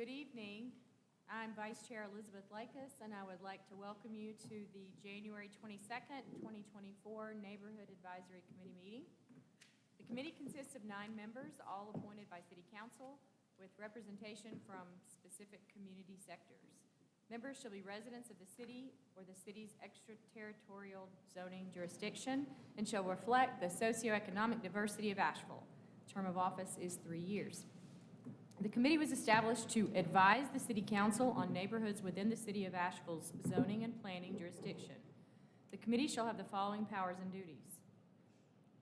Good evening. I'm Vice Chair Elizabeth Lakis, and I would like to welcome you to the January 22nd, 2024 Neighborhood Advisory Committee meeting. The committee consists of 9 members, all appointed by City Council, with representation from specific community sectors. Members shall be residents of the city or the city's extraterritorial zoning jurisdiction and shall reflect the socioeconomic diversity of Asheville. Term of office is 3 years. The committee was established to advise the City Council on neighborhoods within the City of Asheville's zoning and planning jurisdiction. The committee shall have the following powers and duties: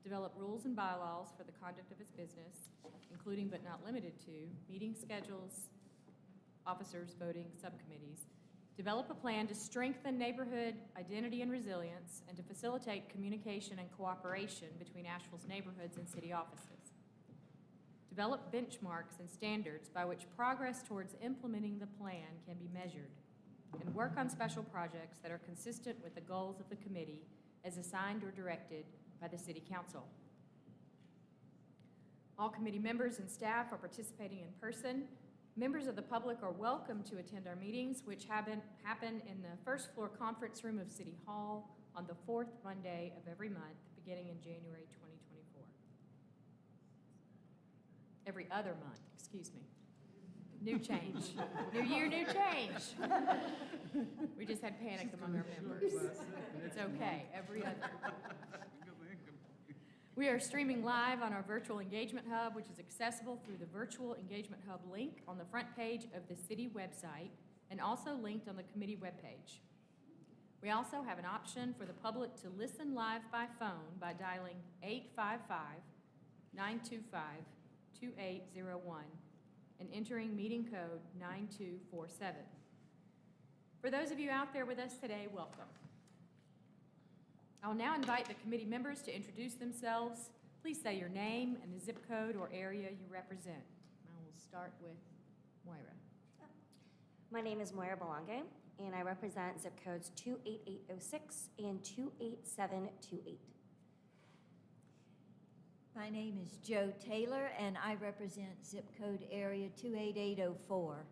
develop rules and bylaws for the conduct of its business, including but not limited to meeting schedules, officers, voting, subcommittees, develop a plan to strengthen neighborhood identity and resilience, and to facilitate communication and cooperation between Asheville's neighborhoods and city offices. Develop benchmarks and standards by which progress towards implementing the plan can be measured, and work on special projects that are consistent with the goals of the committee as assigned or directed by the City Council. All committee members and staff are participating in person. Members of the public are welcome to attend our meetings, which happen in the first floor conference room of City Hall on the 4th Monday of every month, beginning in January 2024. Every other month, excuse me. New change. New year, new change. We just had panic among our members. It's okay, every other. We are streaming live on our Virtual Engagement Hub, which is accessible through the Virtual Engagement Hub link on the front page of the city website and also linked on the committee webpage. We also have an option for the public to listen live by phone by dialing 855-925-2801 and entering meeting code 9247. For those of you out there with us today, welcome. I will now invite the committee members to introduce themselves. Please say your name and the zip code or area you represent. I will start with Moira. My name is Moira Belange, and I represent zip codes 28806 and 28728. My name is Joe Taylor, and I represent zip code area 28804.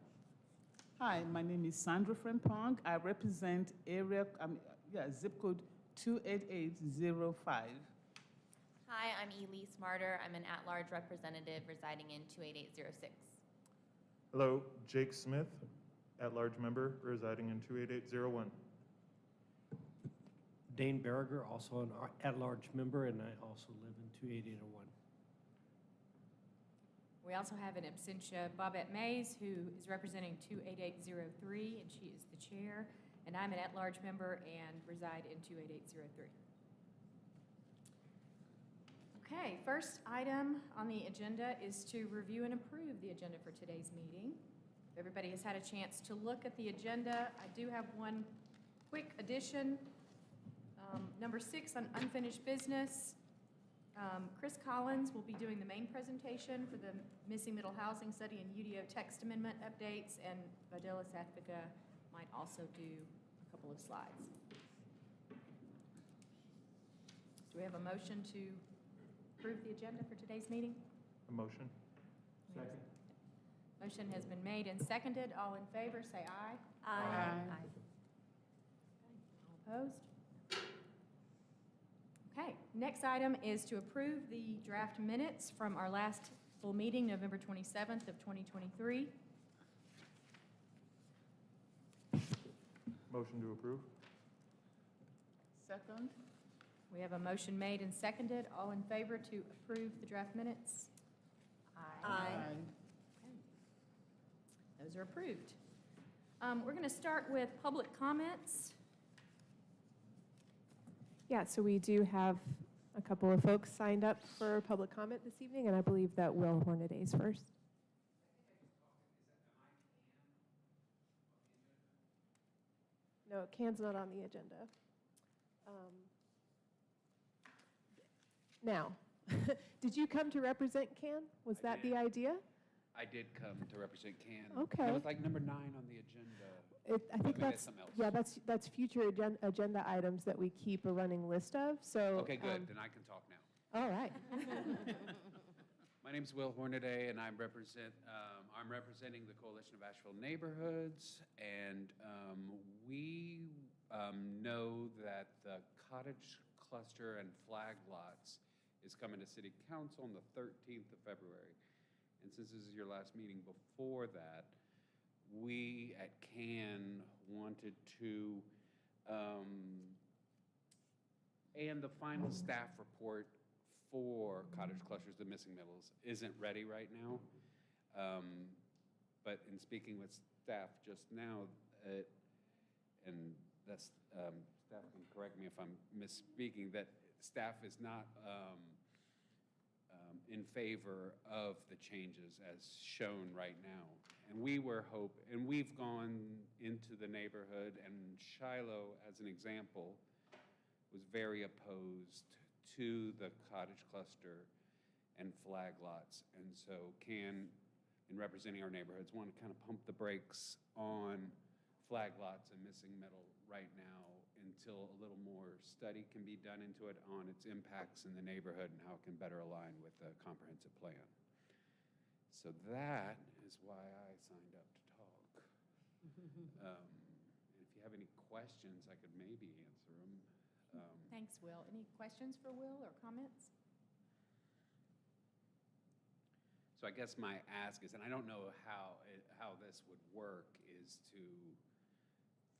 Hi, my name is Sandra Frempong. I represent zip code 28805. Hi, I'm Elise Martyr. I'm an at-large representative residing in 28806. Hello, Jake Smith, at-large member residing in 28801. Dane Berger, also an at-large member, and I also live in 28801. We also have in absentia Bobette Mays, who is representing 28803, and she is the chair. And I'm an at-large member and reside in 28803. Okay, first item on the agenda is to review and approve the agenda for today's meeting. If everybody has had a chance to look at the agenda, I do have one quick addition. Number 6 on unfinished business. Chris Collins will be doing the main presentation for the Missing Middle Housing Study and UDO text amendment updates, and Videla Sathvika might also do a couple of slides. Do we have a motion to approve the agenda for today's meeting? A motion? Second. Motion has been made and seconded. All in favor, say aye. Aye. All opposed? Okay, next item is to approve the draft minutes from our last full meeting, November 27th of 2023. Motion to approve? Second. We have a motion made and seconded. All in favor to approve the draft minutes? Aye. Those are approved. We're going to start with public comments. Yeah, so we do have a couple of folks signed up for public comment this evening, and I believe that Will Hornaday is first. No, Can's not on the agenda. Now, did you come to represent Can? Was that the idea? I did come to represent Can. Okay. That was like number 9 on the agenda. I think maybe that's, something else. yeah, that's future agenda items that we keep a running list of, so. Okay, good, then I can talk now. All right. My name's Will Hornaday, and I represent our I'm representing the Coalition of Asheville Neighborhoods, and we know that the cottage cluster and flag lots is coming to City Council on the 13th of February. And since this is your last meeting before that, we at CAN wanted to, and the final staff report for cottage clusters, the missing middles, isn't ready right now. But in speaking with staff just now, and that's, staff can correct me if I'm misspeaking, that staff is not in favor of the changes as shown right now. And we were and we've gone into the neighborhood, and Shiloh, as an example, was very opposed to the cottage cluster and flag lots. And so CAN, in representing our neighborhoods, want to kind of pump the brakes on flag lots and missing middle right now until a little more study can be done into it on its impacts in the neighborhood and how it can better align with the comprehensive plan. So that is why I signed up to talk. And if you have any questions, I could maybe answer them. Thanks, Will. Any questions for Will or comments? So I guess my ask is, and I don't know how this would work, is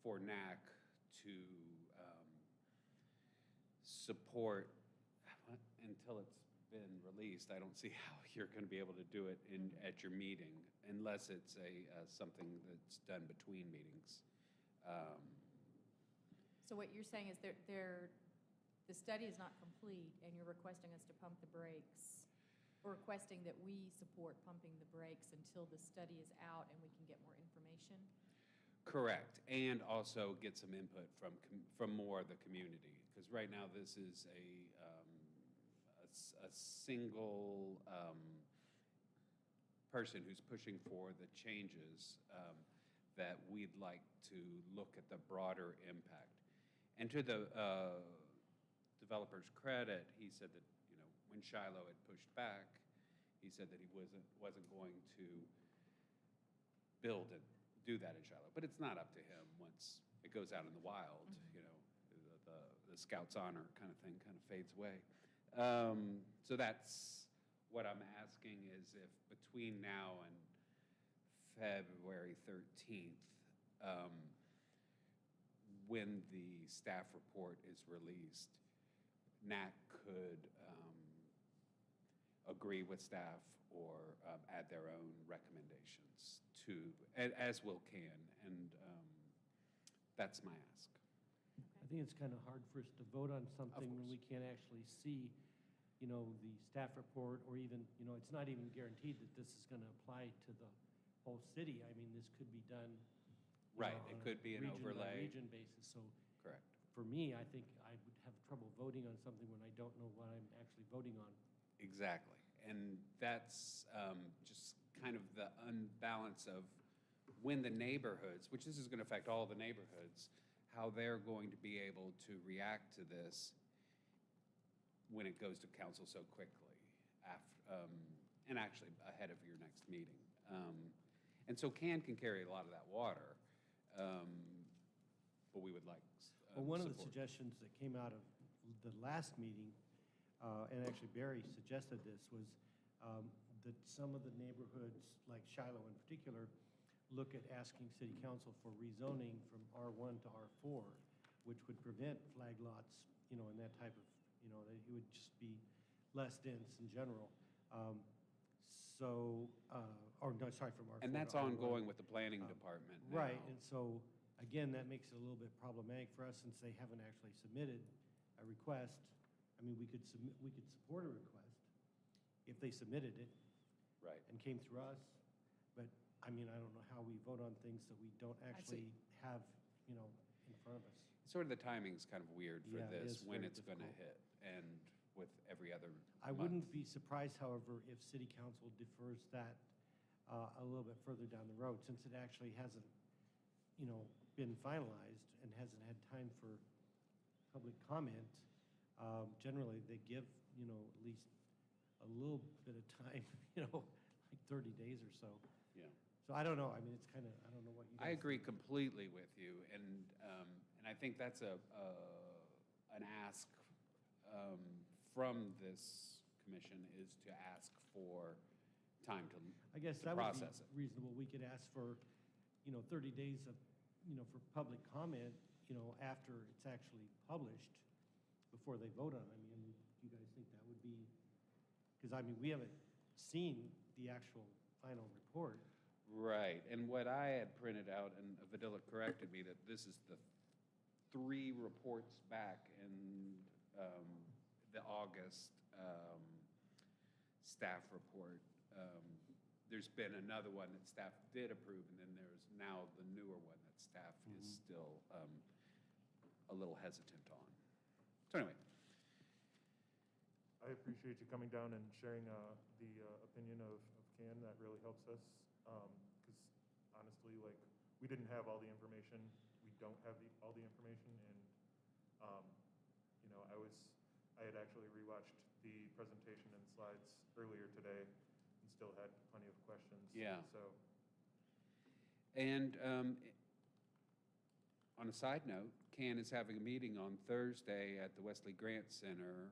for NAC to support, until it's been released, I don't see how you're going to be able to do it at your meeting, unless it's something that's done between meetings. So what you're saying is the study is not complete, and you're requesting us to pump the brakes, or requesting that we support pumping the brakes until the study is out and we can get more information? Correct, and also get some input from more of the community, because right now this is a single person who's pushing for the changes that we'd like to look at the broader impact. And to the developer's credit, he said that, when Shiloh had pushed back, he said that he wasn't going to build and do that in Shiloh. But it's not up to him once it goes out in the wild. The Scout's honor kind of thing kind of fades away. So that's what I'm asking, is if between now and February 13th, when the staff report is released, NAC could agree with staff or add their own recommendations to, as will CAN, and that's my ask. I think it's kind of hard for us to vote on something when we can't actually see, the staff report, or even, it's not even guaranteed that this is going to apply to the whole city. I mean, this could be done. Right, it could be an overlay. Region basis, so. Correct. For me, I think I would have trouble voting on something when I don't know what I'm actually voting on. Exactly. And that's just kind of the unbalance of when the neighborhoods, which this is going to affect all the neighborhoods, how they're going to be able to react to this when it goes to council so quickly, and actually ahead of your next meeting. And so CAN can carry a lot of that water, but we would like Well, one of the support. suggestions that came out of the last meeting, and actually Barry suggested this, was that some of the neighborhoods, like Shiloh in particular, look at asking city council for rezoning from R1 to R4, which would prevent flag lots, and that type of, that it would just be less dense in general. From R4 And that's to R1. ongoing with the planning department now. Right, and so, again, that makes it a little bit problematic for us since they haven't actually submitted a request. I mean, we could support a request if they submitted it. Right. And came through us, but, I mean, I don't know how we vote on things that we don't actually have, in front of us. Sort of the timing's kind of weird for Yeah, it this, is when very it's going to hit, and with every other I month. wouldn't be surprised, however, if city council defers that a little bit further down the road, since it actually hasn't, been finalized and hasn't had time for public comment. Generally, they give, at least a little bit of time, like 30 days or so. Yeah. So I don't know, I mean, it's kind of, I don't know what you guys. I agree completely with you, and I think that's an ask from this commission is to ask for time to I guess to that would process it. be reasonable. We could ask for, 30 days of, for public comment, after it's actually published, before they vote on it. I mean, do you guys think that would be, because, I mean, we haven't seen the actual final report. Right, and what I had printed out, and Vidila corrected me, that this is the 3 reports back in the August staff report. There's been another one that staff did approve, and then there's now the newer one that staff is still a little hesitant on. So anyway. I appreciate you coming down and sharing the opinion of CAN. That really helps us. Because honestly, like, we didn't have all the information. We don't have all the information. And, I had actually rewatched the presentation and slides earlier today and still had plenty of questions. Yeah. So, And on a side note, CAN is having a meeting on Thursday at the Wesley Grant Center.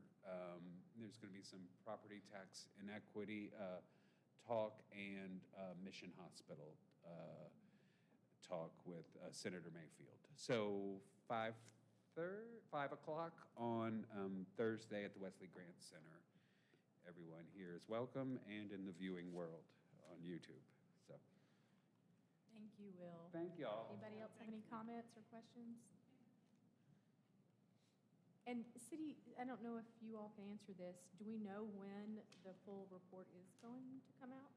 There's going to be some property tax inequity talk and Mission Hospital talk with Senator Mayfield. So 5 o'clock on Thursday at the Wesley Grant Center. Everyone here is welcome, and in the viewing world on YouTube. So. Thank you, Will. Thank y'all. Anybody else have any comments or questions? And City, I don't know if you all can answer this. Do we know when the full report is going to come out?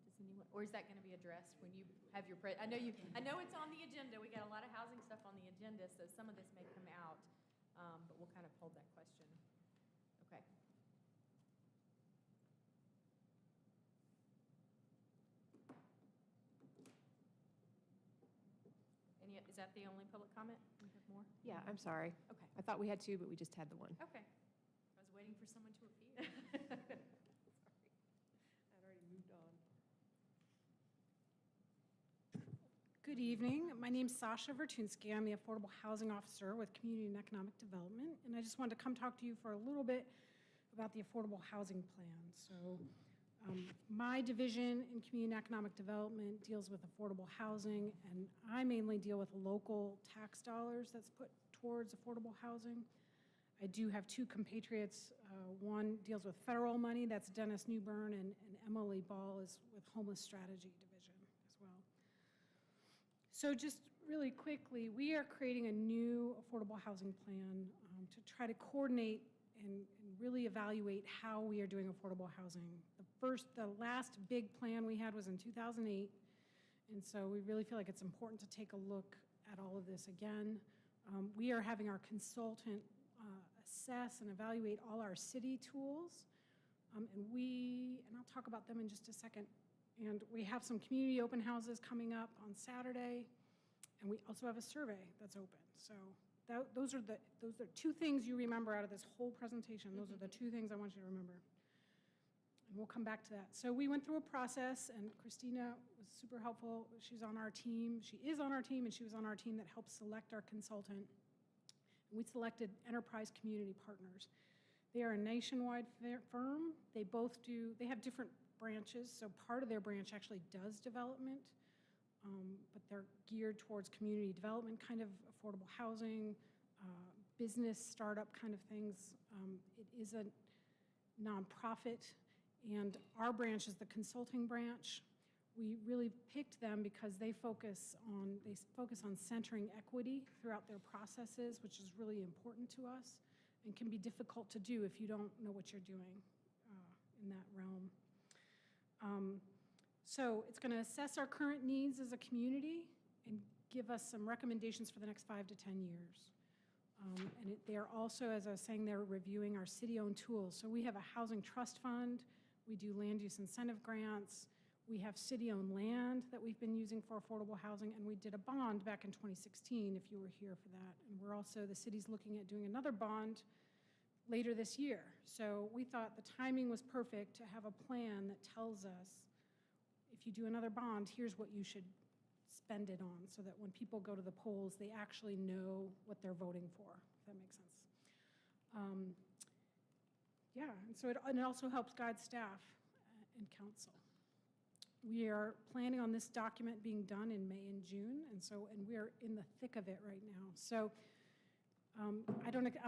Does anyone, or is that going to be addressed when you have your, I know it's on the agenda. We got a lot of housing stuff on the agenda, so some of this may come out, but we'll kind of hold that question. Okay. Is that the only public comment? Do we have more? Yeah, I'm sorry. Okay. I thought we had 2, but we just had the one. Okay. I was waiting for someone to appear. Sorry. I'd already moved on. Good evening. My name's Sasha Vertunsky. I'm the Affordable Housing Officer with Community and Economic Development, and I just wanted to come talk to you for a little bit about the Affordable Housing Plan. So my division in Community and Economic Development deals with affordable housing, and I mainly deal with local tax dollars that's put towards affordable housing. I do have 2 compatriots. One deals with federal money, that's Dennis Newburn, and Emily Ball is with Homeless Strategy Division as well. So just really quickly, we are creating a new affordable housing plan to try to coordinate and really evaluate how we are doing affordable housing. The last big plan we had was in 2008, and so we really feel like it's important to take a look at all of this again. We are having our consultant assess and evaluate all our city tools, and I'll talk about them in just a second. And we have some community open houses coming up on Saturday, and we also have a survey that's open. So those are 2 things you remember out of this whole presentation. Those are the 2 things I want you to remember. And we'll come back to that. So we went through a process, and Christina was super helpful. She's on our team. She is on our team, and she was on our team that helped select our consultant. And we selected Enterprise Community Partners. They are a nationwide firm. They have different branches, so part of their branch actually does development, but they're geared towards community development, kind of affordable housing, business startup kind of things. It is a nonprofit, and our branch is the consulting branch. We really picked them because they focus on centering equity throughout their processes, which is really important to us and can be difficult to do if you don't know what you're doing in that realm. So it's going to assess our current needs as a community and give us some recommendations for the next 5 to 10 years. And they are also, as I was saying, they're reviewing our city-owned tools. So we have a housing trust fund. We do land use incentive grants. We have city-owned land that we've been using for affordable housing, and we did a bond back in 2016, if you were here for that. And we're also, the city's looking at doing another bond later this year. So we thought the timing was perfect to have a plan that tells us, if you do another bond, here's what you should spend it on, so that when people go to the polls, they actually know what they're voting for, if that makes sense. Yeah, and so it also helps guide staff and council. We are planning on this document being done in May and June, and we are in the thick of it right now. So I'm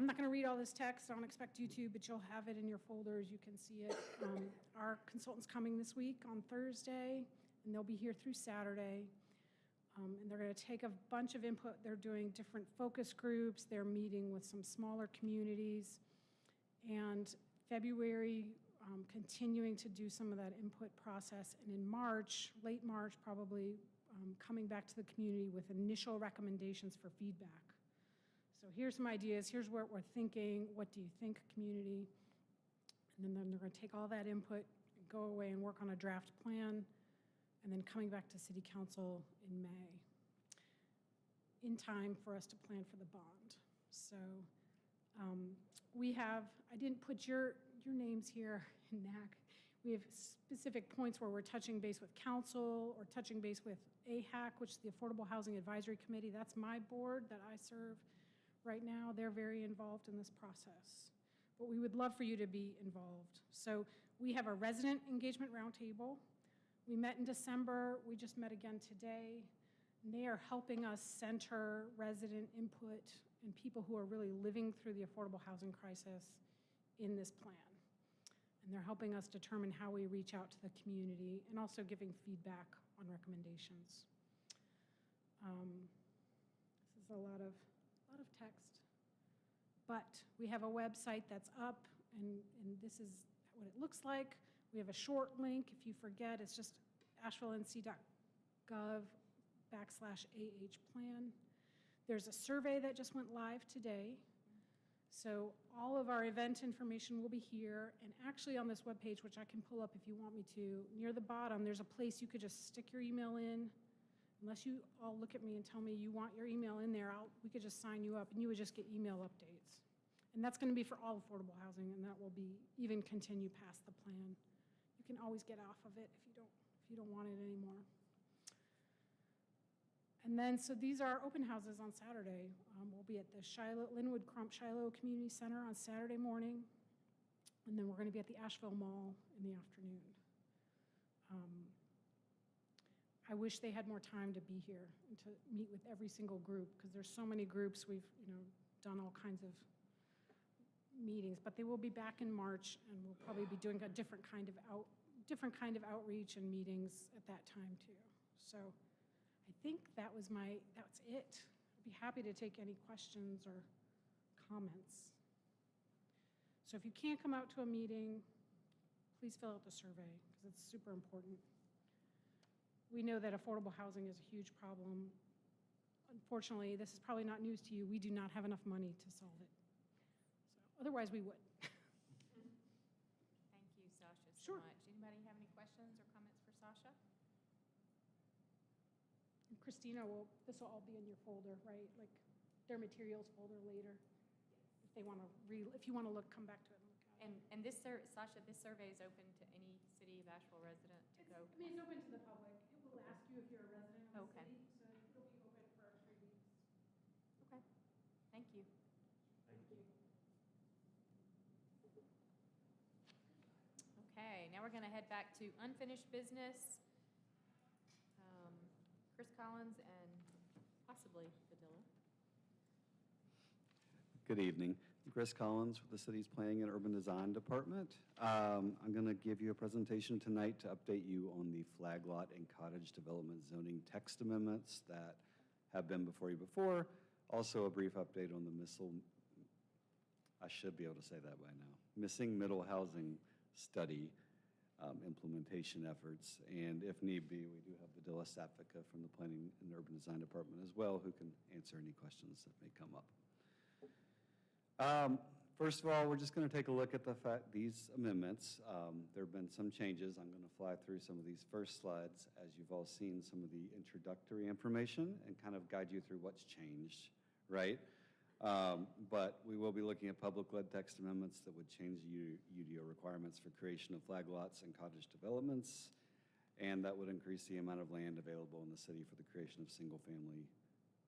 not going to read all this text. I don't expect you to, but you'll have it in your folders. You can see it. Our consultant's coming this week on Thursday, and they'll be here through Saturday. And they're going to take a bunch of input. They're doing different focus groups. They're meeting with some smaller communities. And February, continuing to do some of that input process. And in March, late March probably, coming back to the community with initial recommendations for feedback. So here's some ideas. Here's what we're thinking. What do you think, community? And then they're going to take all that input, go away and work on a draft plan, and then coming back to City Council in May, in time for us to plan for the bond. So I didn't put your names here in NAC. We have specific points where we're touching base with council or touching base with AHAC, which is the Affordable Housing Advisory Committee. That's my board that I serve right now. They're very involved in this process. But we would love for you to be involved. So we have a resident engagement roundtable. We met in December. We just met again today. And they are helping us center resident input and people who are really living through the affordable housing crisis in this plan. And they're helping us determine how we reach out to the community and also giving feedback on recommendations. This is a lot of text. But we have a website that's up, and this is what it looks like. We have a short link. If you forget, it's just ashevillennc.gov/AH-plan. There's a survey that just went live today. So all of our event information will be here. And actually on this webpage, which I can pull up if you want me to, near the bottom, there's a place you could just stick your email in. Unless you all look at me and tell me you want your email in there, we could just sign you up and you would just get email updates. And that's going to be for all affordable housing, and that will be even continue past the plan. You can always get off of it if you don't want it anymore. And then, so these are open houses on Saturday. We'll be at the Linwood Crump Shiloh Community Center on Saturday morning, and then we're going to be at the Asheville Mall in the afternoon. I wish they had more time to be here and to meet with every single group, because there's so many groups. We've done all kinds of meetings, but they will be back in March, and we'll probably be doing a different kind of outreach and meetings at that time too. So I think that's it. I'd be happy to take any questions or comments. So if you can't come out to a meeting, please fill out the survey, because it's super important. We know that affordable housing is a huge problem. Unfortunately, this is probably not news to you. We do not have enough money to solve it. So otherwise, we would. Thank you, Sasha, so Sure. much. Anybody have any questions or comments for Sasha? And Christina, this will all be in your folder, right? Like their materials folder later. If they want to if you want to come back to it and look at it. And this, Sasha, this survey is open to any City of Asheville resident to go? It's open to the public. It will ask you if you're a resident of the Okay. city, so it'll be open for 3 weeks. Okay, thank you. Thank you. Okay, now we're going to head back to unfinished business. Chris Collins and possibly Padilla. Good evening. I'm Chris Collins with the city's Planning and Urban Design Department. I'm going to give you a presentation tonight to update you on the flag lot and cottage development zoning text amendments that have been before you before. Also a brief update on the I should be able to say that by now, missing middle housing study implementation efforts. And if need be, we do have Padilla Sapphika from the Planning and Urban Design Department as well, who can answer any questions that may come up. First of all, we're just going to take a look at these amendments. There have been some changes. I'm going to fly through some of these first slides as you've all seen some of the introductory information and kind of guide you through what's changed, right? But we will be looking at public-led text amendments that would change the UDO requirements for creation of flag lots and cottage developments, and that would increase the amount of land available in the city for the creation of single-family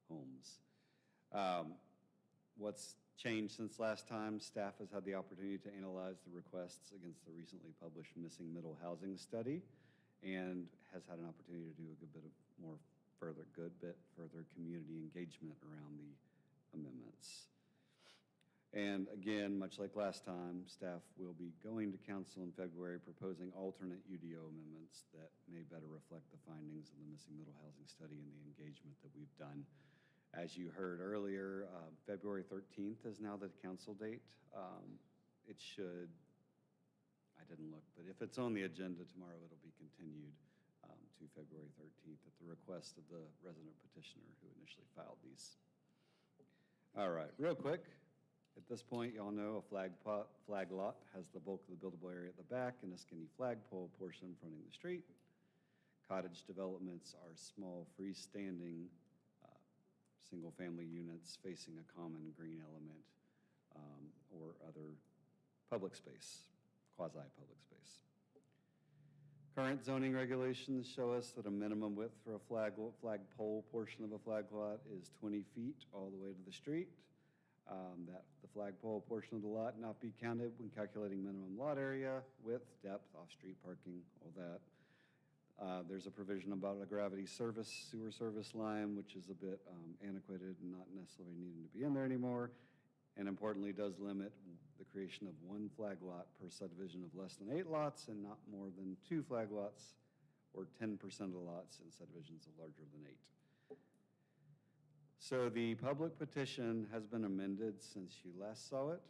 homes. What's changed since last time? Staff has had the opportunity to analyze the requests against the recently published Missing Middle Housing Study and has had an opportunity to do a good bit further community engagement around the amendments. And again, much like last time, staff will be going to council in February proposing alternate UDO amendments that may better reflect the findings of the Missing Middle Housing Study and the engagement that we've done. As you heard earlier, February 13th is now the council date. It should, I didn't look, but if it's on the agenda tomorrow, it'll be continued to February 13th at the request of the resident petitioner who initially filed these. All right, real quick. At this point, y'all know a flag lot has the bulk of the buildable area at the back and a skinny flagpole portion fronting the street. Cottage developments are small, freestanding, single-family units facing a common green element or other public space, quasi-public space. Current zoning regulations show us that a minimum width for a flagpole portion of a flag lot is 20 feet all the way to the street. That the flagpole portion of the lot not be counted when calculating minimum lot area, width, depth, off-street parking, all that. There's a provision about a gravity sewer service line, which is a bit antiquated and not necessarily needing to be in there anymore, and importantly does limit the creation of one flag lot per subdivision of less than 8 lots and not more than 2 flag lots or 10% of the lots in subdivisions of larger than 8. So the public petition has been amended since you last saw it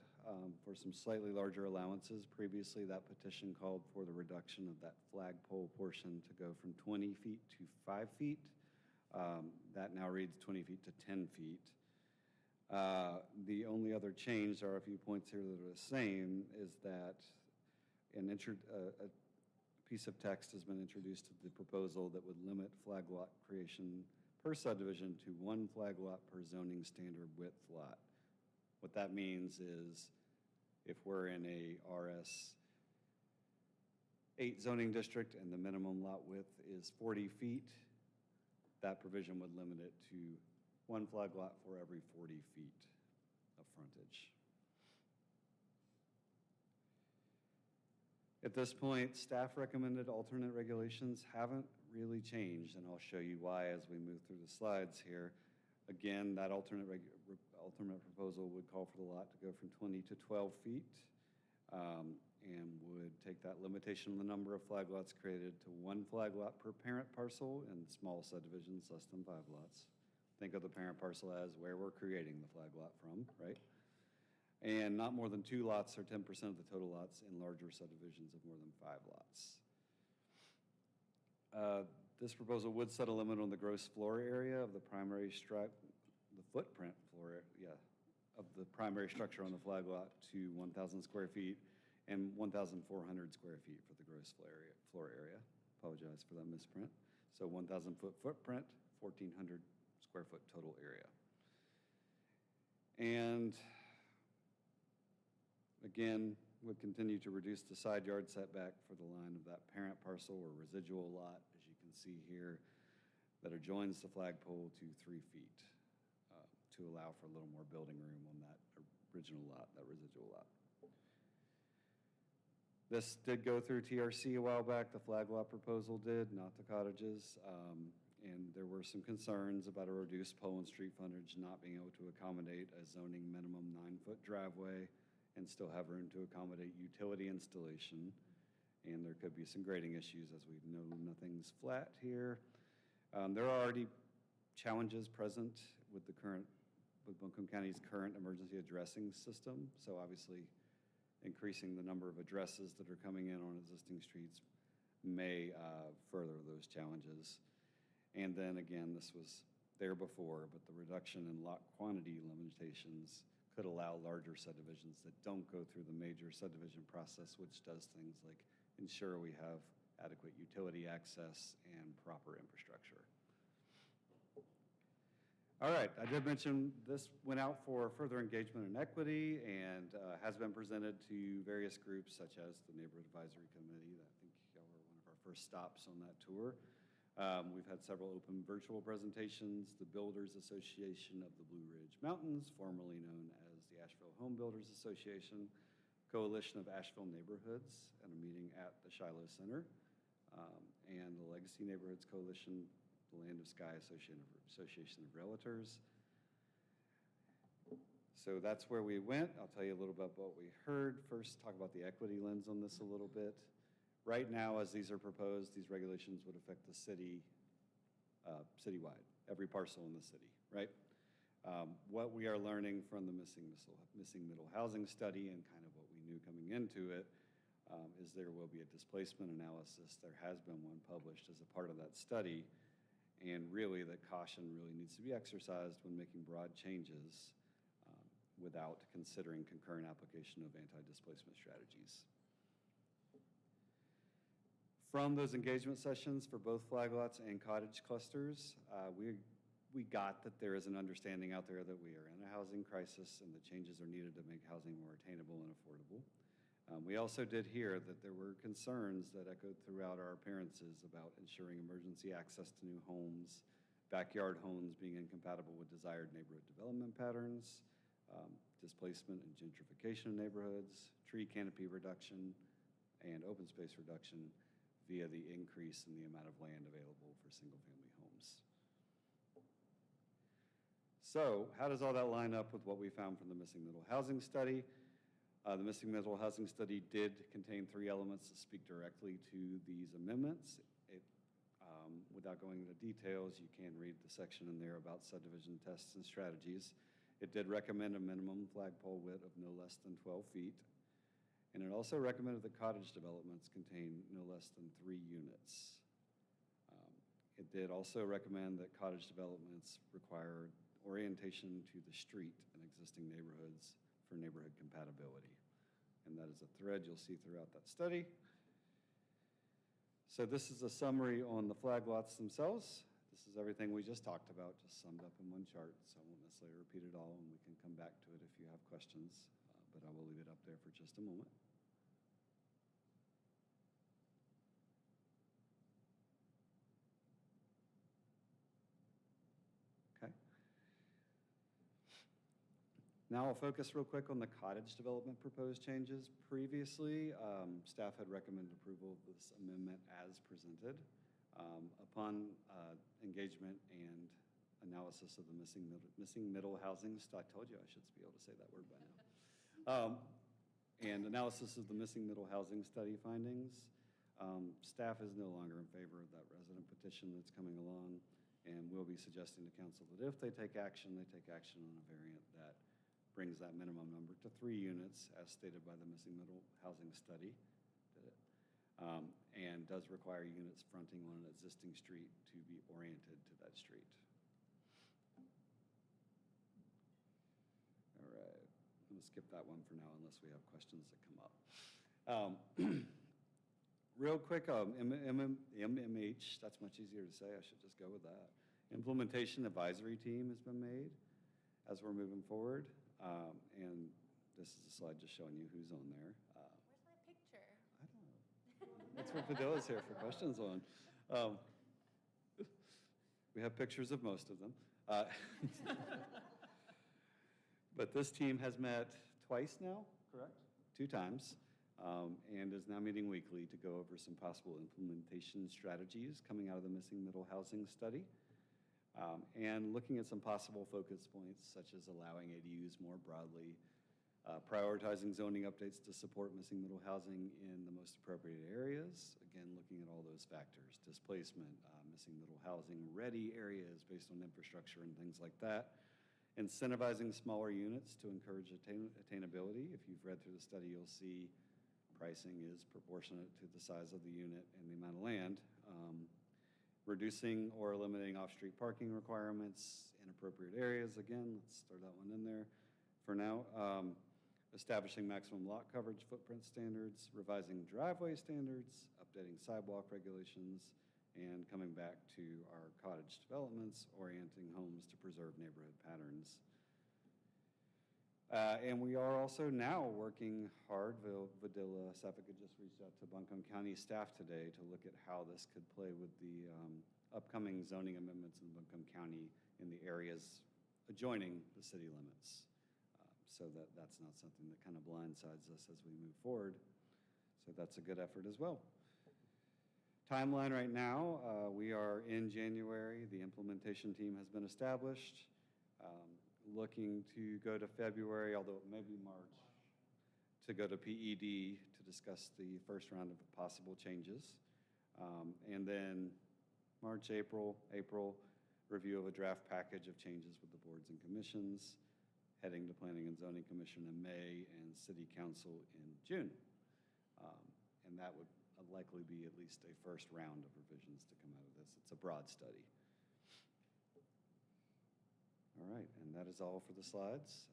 for some slightly larger allowances. Previously, that petition called for the reduction of that flagpole portion to go from 20 feet to 5 feet. That now reads 20 feet to 10 feet. The only other change, there are a few points here that are the same, is that a piece of text has been introduced to the proposal that would limit flag lot creation per subdivision to 1 flag lot per zoning standard width lot. What that means is if we're in a RS 8 zoning district and the minimum lot width is 40 feet, that provision would limit it to 1 flag lot for every 40 feet of frontage. At this point, staff recommended alternate regulations haven't really changed, and I'll show you why as we move through the slides here. Again, that alternate proposal would call for the lot to go from 20 to 12 feet and would take that limitation on the number of flag lots created to 1 flag lot per parent parcel in small subdivisions less than 5 lots. Think of the parent parcel as where we're creating the flag lot from, right? And not more than 2 lots or 10% of the total lots in larger subdivisions of more than 5 lots. This proposal would set a limit on the gross floor area of the primary the footprint floor, of the primary structure on the flag lot to 1,000 square feet and 1,400 square feet for the gross floor area. Apologize for that misprint. So 1,000 foot footprint, 1,400 square foot total area. And again, would continue to reduce the side yard setback for the line of that parent parcel or residual lot, as you can see here, that adjoins the flagpole to 3 feet to allow for a little more building room on that original lot, that residual lot. This did go through TRC a while back. The flag lot proposal did, not the cottages. And there were some concerns about a reduced pole and street frontage not being able to accommodate a zoning minimum 9-foot driveway and still have room to accommodate utility installation. And there could be some grading issues, as we know nothing's flat here. There are already challenges present with Buncombe County's current emergency addressing system. So obviously, increasing the number of addresses that are coming in on existing streets may further those challenges. And then again, this was there before, but the reduction in lot quantity limitations could allow larger subdivisions that don't go through the major subdivision process, which does things like ensure we have adequate utility access and proper infrastructure. All right, I did mention this went out for further engagement and equity and has been presented to various groups such as the Neighborhood Advisory Committee. I think y'all were one of our first stops on that tour. We've had several open virtual presentations. The Builders Association of the Blue Ridge Mountains, formerly known as the Asheville Home Builders Association, Coalition of Asheville Neighborhoods, and a meeting at the Shiloh Center, and the Legacy Neighborhoods Coalition, the Land of Sky Association of Realtors. So that's where we went. I'll tell you a little bit about what we heard. First, talk about the equity lens on this a little bit. Right now, as these are proposed, these regulations would affect the city, citywide, every parcel in the city, right? What we are learning from the missing middle housing study and kind of what we knew coming into it is there will be a displacement analysis. There has been one published as a part of that study. And really, that caution really needs to be exercised when making broad changes without considering concurrent application of anti-displacement strategies. From those engagement sessions for both flag lots and cottage clusters, we got that there is an understanding out there that we are in a housing crisis and that changes are needed to make housing more attainable and affordable. We also did hear that there were concerns that echoed throughout our appearances about ensuring emergency access to new homes, backyard homes being incompatible with desired neighborhood development patterns, displacement and gentrification in neighborhoods, tree canopy reduction, and open space reduction via the increase in the amount of land available for single-family homes. So how does all that line up with what we found from the Missing Middle Housing Study? The Missing Middle Housing Study did contain 3 elements that speak directly to these amendments. Without going into details, you can read the section in there about subdivision tests and strategies. It did recommend a minimum flagpole width of no less than 12 feet. And it also recommended that cottage developments contain no less than 3 units. It did also recommend that cottage developments require orientation to the street in existing neighborhoods for neighborhood compatibility. And that is a thread you'll see throughout that study. So this is a summary on the flag lots themselves. This is everything we just talked about, just summed up in one chart. So I won't necessarily repeat it all, and we can come back to it if you have questions, but I will leave it up there for just a moment. Now I'll focus real quick on the cottage development proposed changes. Previously, staff had recommended approval of this amendment as presented. Upon engagement and analysis of the missing middle housing, I told you I should be able to say that word by now. And analysis of the missing middle housing study findings, staff is no longer in favor of that resident petition that's coming along, and we'll be suggesting to council that if they take action on a variant that brings that minimum number to 3 units, as stated by the Missing Middle Housing Study, and does require units fronting on an existing street to be oriented to that street. All right, I'm gonna skip that one for now unless we have questions that come up. Real quick, MMH, that's much easier to say, I should just go with that. Implementation Advisory Team has been made as we're moving forward. And this is a slide just showing you who's on there. Where's my picture? I don't know. That's what Fidella's here for questions on. We have pictures of most of them. But this team has met twice now, correct? 2 times, and is now meeting weekly to go over some possible implementation strategies coming out of the Missing Middle Housing Study. And looking at some possible focus points, such as allowing ADUs more broadly, prioritizing zoning updates to support missing middle housing in the most appropriate areas. Again, looking at all those factors, displacement, missing middle housing, ready areas based on infrastructure and things like that. Incentivizing smaller units to encourage attainability. If you've read through the study, you'll see pricing is proportionate to the size of the unit and the amount of land. Reducing or eliminating off-street parking requirements, inappropriate areas, again, let's throw that one in there for now. Establishing maximum lot coverage footprint standards, revising driveway standards, updating sidewalk regulations, and coming back to our cottage developments, orienting homes to preserve neighborhood patterns. And we are also now working hard. Vidila Sefika just reached out to Buncombe County staff today to look at how this could play with the upcoming zoning amendments in Buncombe County in the areas adjoining the city limits. So that's not something that kind of blindsides us as we move forward. So that's a good effort as well. Timeline right now, we are in January. The implementation team has been established. Looking to go to February, although it may be March, to go to PED to discuss the first round of possible changes. And then March, April, review of a draft package of changes with the boards and commissions, heading to Planning and Zoning Commission in May and City Council in June. And that would likely be at least a first round of revisions to come out of this. It's a broad study. All right, and that is all for the slides.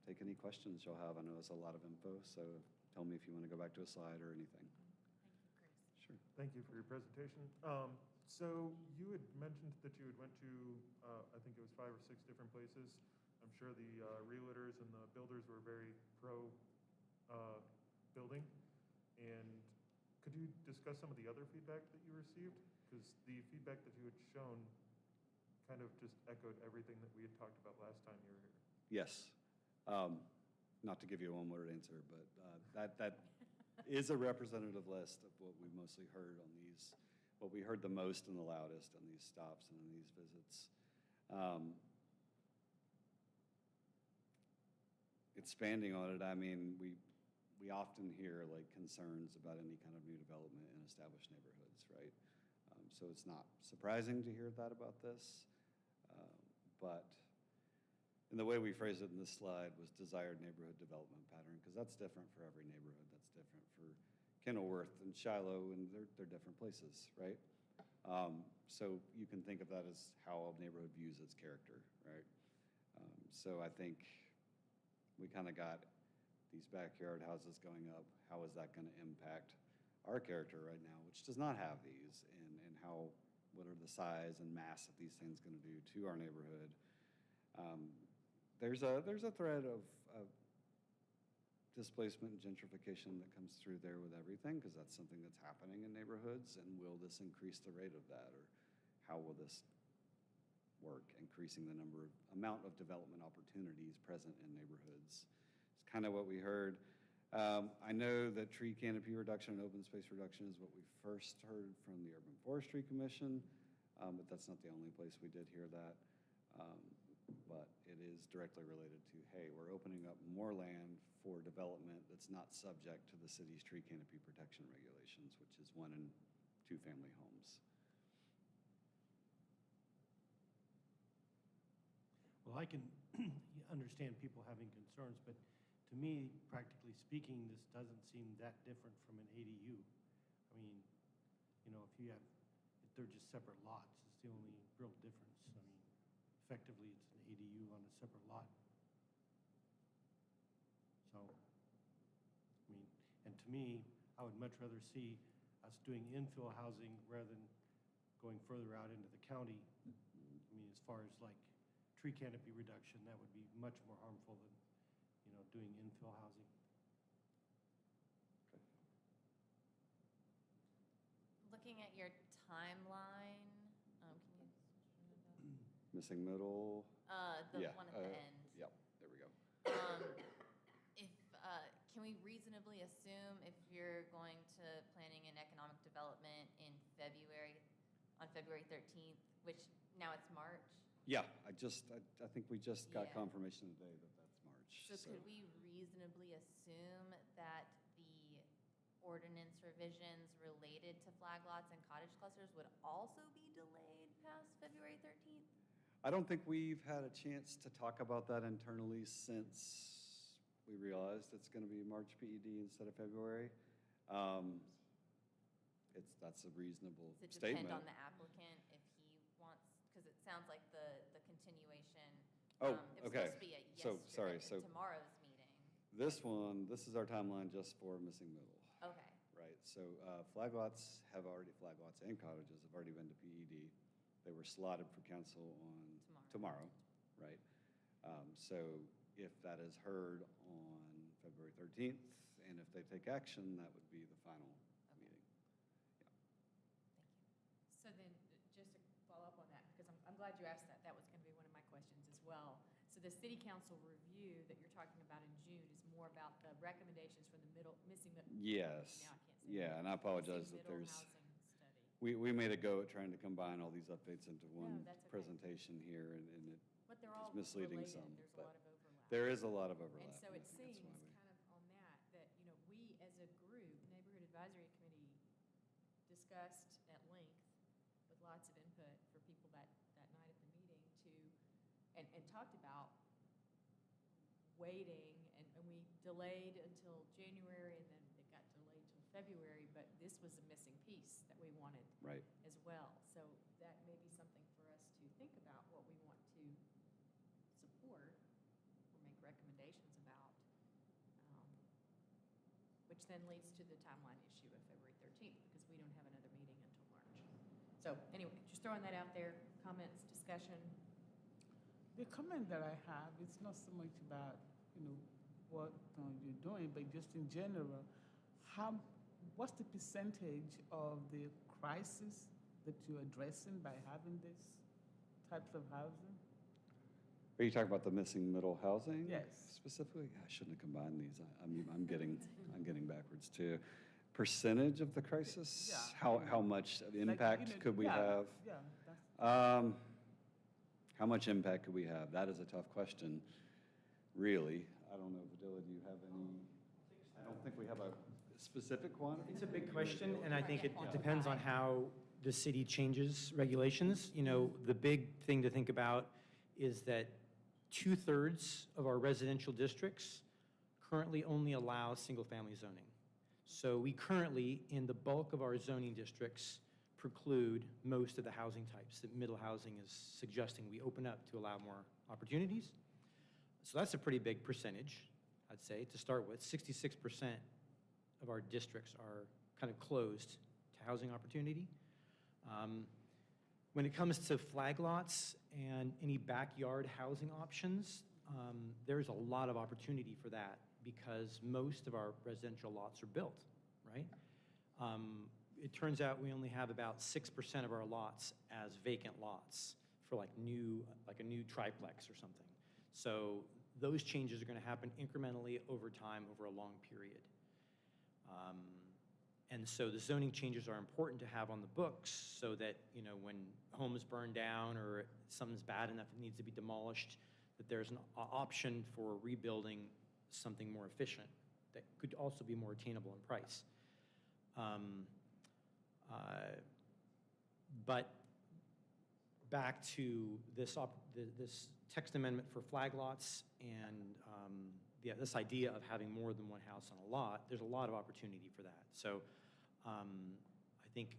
Take any questions you'll have. I know it's a lot of info, so tell me if you want to go back to a slide or anything. Thank you, Chris. Sure. Thank you for your presentation. So you had mentioned that you had went to, I think it was 5 or 6 different places. I'm sure the realtors and the builders were very pro building. And could you discuss some of the other feedback that you received? Because the feedback that you had shown kind of just echoed everything that we had talked about last time you were here. Yes. Not to give you a one-word answer, but that is a representative list of what we mostly heard on these, what we heard the most and the loudest on these stops and on these visits. Expanding on it, I mean, we often hear like concerns about any kind of new development in established neighborhoods, right? So it's not surprising to hear that about this. But and the way we phrased it in this slide was desired neighborhood development pattern, because that's different for every neighborhood. That's different for Kenilworth and Shiloh, and they're different places, right? So you can think of that as how a neighborhood views its character, right? So I think we kind of got these backyard houses going up. How is that going to impact our character right now, which does not have these, and what are the size and mass of these things going to do to our neighborhood? There's a thread of displacement and gentrification that comes through there with everything, because that's something that's happening in neighborhoods. And will this increase the rate of that, or how will this work, increasing the amount of development opportunities present in neighborhoods? It's kind of what we heard. I know that tree canopy reduction and open space reduction is what we first heard from the Urban Forestry Commission, but that's not the only place we did hear that. But it is directly related to, hey, we're opening up more land for development that's not subject to the city's tree canopy protection regulations, which is 1- and 2-family homes. Well, I can understand people having concerns, but to me, practically speaking, this doesn't seem that different from an ADU. I mean, if they're just separate lots, it's the only real difference. I mean, effectively, it's an ADU on a separate lot. So, I mean, and to me, I would much rather see us doing infill housing rather than going further out into the county. I mean, as far as like tree canopy reduction, that would be much more harmful than doing infill housing. Okay. Looking at your timeline, can you? Missing middle. The one at the end. Yep, there we go. Can we reasonably assume if you're going to planning and economic development in February, on February 13th, which now it's March? Yeah, I think we just got Yeah. confirmation today that that's March. So could we reasonably assume that the ordinance revisions related to flag lots and cottage clusters would also be delayed past February 13th? I don't think we've had a chance to talk about that internally since we realized it's going to be March PED instead of February. That's a reasonable Does it statement. depend on the applicant if he wants, because it sounds like the continuation. Oh, it was okay. supposed to be a Sorry, tomorrow's meeting. this is our timeline just for missing middle, Okay. right? So flag lots and cottages have already been to PED. They were slotted for council on tomorrow, right? So if that is heard on February 13th, and if they take action, that would be the final meeting. So then, just to follow up on that, because I'm glad you asked that. That was going to be one of my questions as well. So the city council review that you're talking about in June is more about the recommendations from the missing. Yes. Now I can't say Yeah, and I apologize missing that middle there's, housing study. we made a go at trying to combine all these updates into one that's okay. presentation here, and it But they're is all misleading related. some. There's a but lot of overlap. There is a lot of overlap. And so and it I think seems, that's why we- kind of on that, we as a group, Neighborhood Advisory Committee, discussed at length with lots of input for people that night at the meeting and talked about waiting, and we delayed until January, and then it got delayed till February, but this was a missing piece that we wanted Right. as well. So that may be something for us to think about, what we want to support or make recommendations about, which then leads to the timeline issue of February 13th, because we don't have another meeting until March. So anyway, just throwing that out there, comments, discussion. The comment that I have, it's not so much about, what you're doing, but just in general, what's the percentage of the crisis that you're addressing by having this types of housing? Are you talking about the missing middle housing? Yes. Specifically? I shouldn't have combined these. I'm getting backwards too. Percentage of the crisis? Yeah. How much impact could we have? Yeah, that's. How much impact could we have? That is a tough question, really. I don't know, Vidila, do you have any? I don't think we have a specific quantity. It's a big question, and I think it depends on how the city changes regulations. The big thing to think about is that 2/3 of our residential districts currently only allow single-family zoning. So we currently, in the bulk of our zoning districts, preclude most of the housing types that middle housing is suggesting we open up to allow more opportunities. So that's a pretty big percentage, I'd say, to start with. 66% of our districts are kind of closed to housing opportunity. When it comes to flag lots and any backyard housing options, there's a lot of opportunity for that because most of our residential lots are built, right? It turns out we only have about 6% of our lots as vacant lots for like a new triplex or something. So those changes are going to happen incrementally over time, over a long period. And so the zoning changes are important to have on the books so that, when homes burn down or something's bad enough it needs to be demolished, that there's an option for rebuilding something more efficient that could also be more attainable in price. But back to this text amendment for flag lots and this idea of having more than one house on a lot, there's a lot of opportunity for that. So I think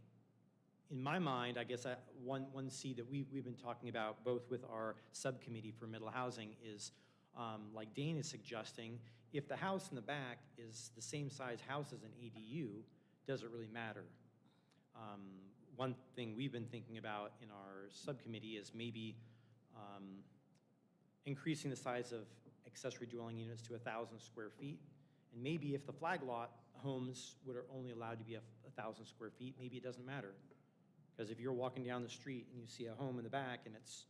in my mind, I guess one seed that we've been talking about both with our subcommittee for middle housing is, like Dane is suggesting, if the house in the back is the same size house as an ADU, does it really matter? One thing we've been thinking about in our subcommittee is maybe increasing the size of accessory dwelling units to 1,000 square feet. And maybe if the flag lot homes are only allowed to be 1,000 square feet, maybe it doesn't matter. Because if you're walking down the street and you see a home in the back and it's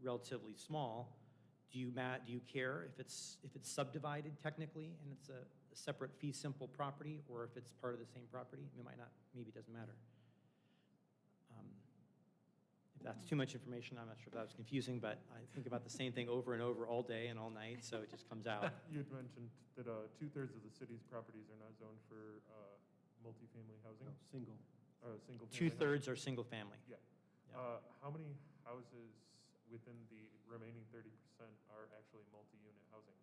relatively small, do you care if it's subdivided technically and it's a separate fee simple property, or if it's part of the same property? It might not, maybe it doesn't matter. If that's too much information, I'm not sure if that was confusing, but I think about the same thing over and over all day and all night, so it just comes out. You had mentioned that 2/3 of the city's properties are not zoned for multifamily housing? No, single. Single family. 2/3 are single family. Yeah. Yeah. How many houses within the remaining 30% are actually multi-unit housing?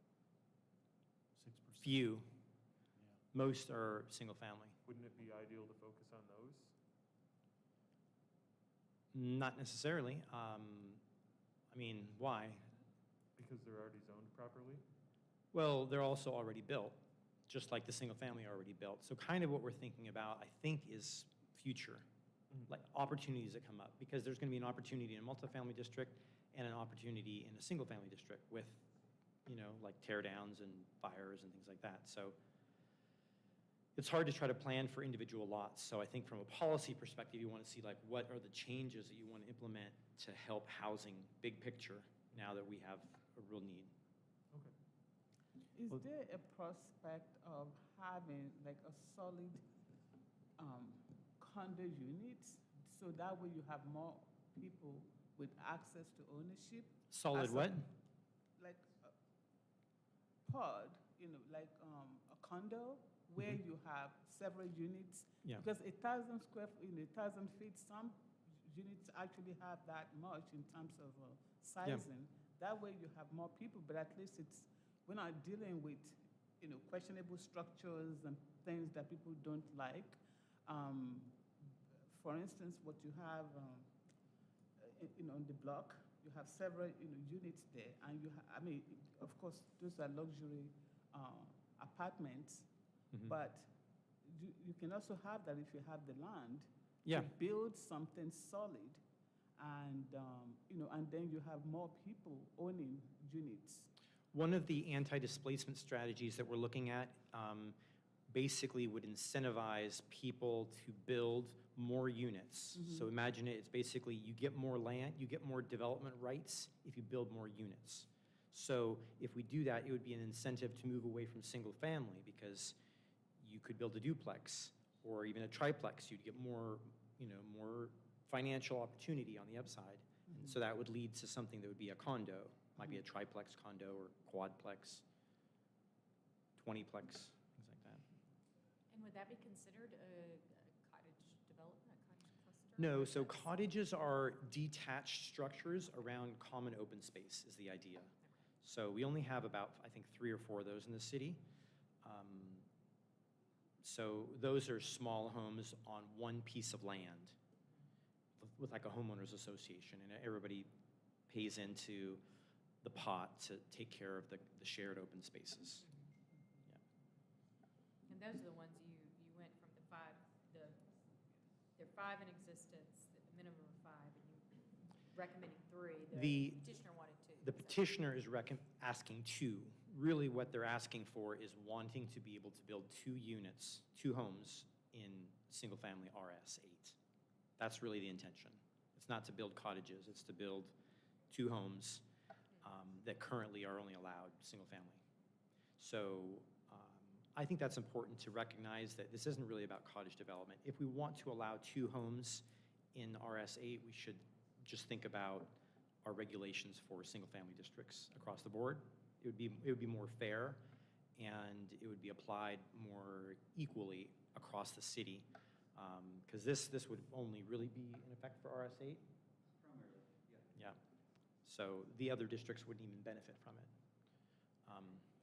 6%. Few. Yeah. Most are single family. Wouldn't it be ideal to focus on those? Not necessarily. Why? Because they're already zoned properly? Well, they're also already built. just like the single family already built. So kind of what we're thinking about, I think, is future, like opportunities that come up, because there's going to be an opportunity in a multifamily district and an opportunity in a single family district with, like tear downs and fires and things like that. So it's hard to try to plan for individual lots. So I think from a policy perspective, you want to see like what are the changes that you want to implement to help housing big picture now that we have a real need. Okay. Is there a prospect of having like a solid condo unit, so that way you have more people with access to ownership? Solid As a- what? Like a pod, like a condo where you have several units. Yeah. Because 1,000 square, 1,000 feet, some units actually have that much in terms of sizing. That way you have more people, but at least we're not dealing with, questionable structures and things that people don't like. For instance, what you have, on the block, you have several, units there, and of course, those are luxury apartments, but you can also have that if you have the land. Yeah. To build something solid, and and then you have more people owning units. One of the anti-displacement strategies that we're looking at basically would incentivize people to build more units. So imagine it's basically you get more land, you get more development rights if you build more units. So if we do that, it would be an incentive to move away from single family, because you could build a duplex or even a triplex. You'd get more, more financial opportunity on the upside. And so that would lead to something that would be a condo, might be a triplex condo or quadplex, 20plex, things like that. And would that be considered a cottage development, a cottage cluster? No, Or so that's- cottages are detached structures around common open space is the idea. So we only have about, I think, 3 or 4 of those in the city. So those are small homes on one piece of land with like a homeowners association, and everybody pays into the pot to take care of the shared open spaces. Yeah. And those are the ones you went from the 5, there are 5 in existence, the minimum of 5, and you recommending 3. The Petitioner wanted 2. The petitioner is asking 2. Really what they're asking for is wanting to be able to build 2 units, 2 homes in single-family RS8. That's really the intention. It's not to build cottages, it's to build 2 homes that currently are only allowed single-family. So I think that's important to recognize that this isn't really about cottage development. If we want to allow 2 homes in RS8, we should just think about our regulations for single-family districts across the board. It would be more fair, and it would be applied more equally across the city, because this would only really be in effect for RS8. Primarily, yeah. Yeah. So the other districts wouldn't even benefit from it.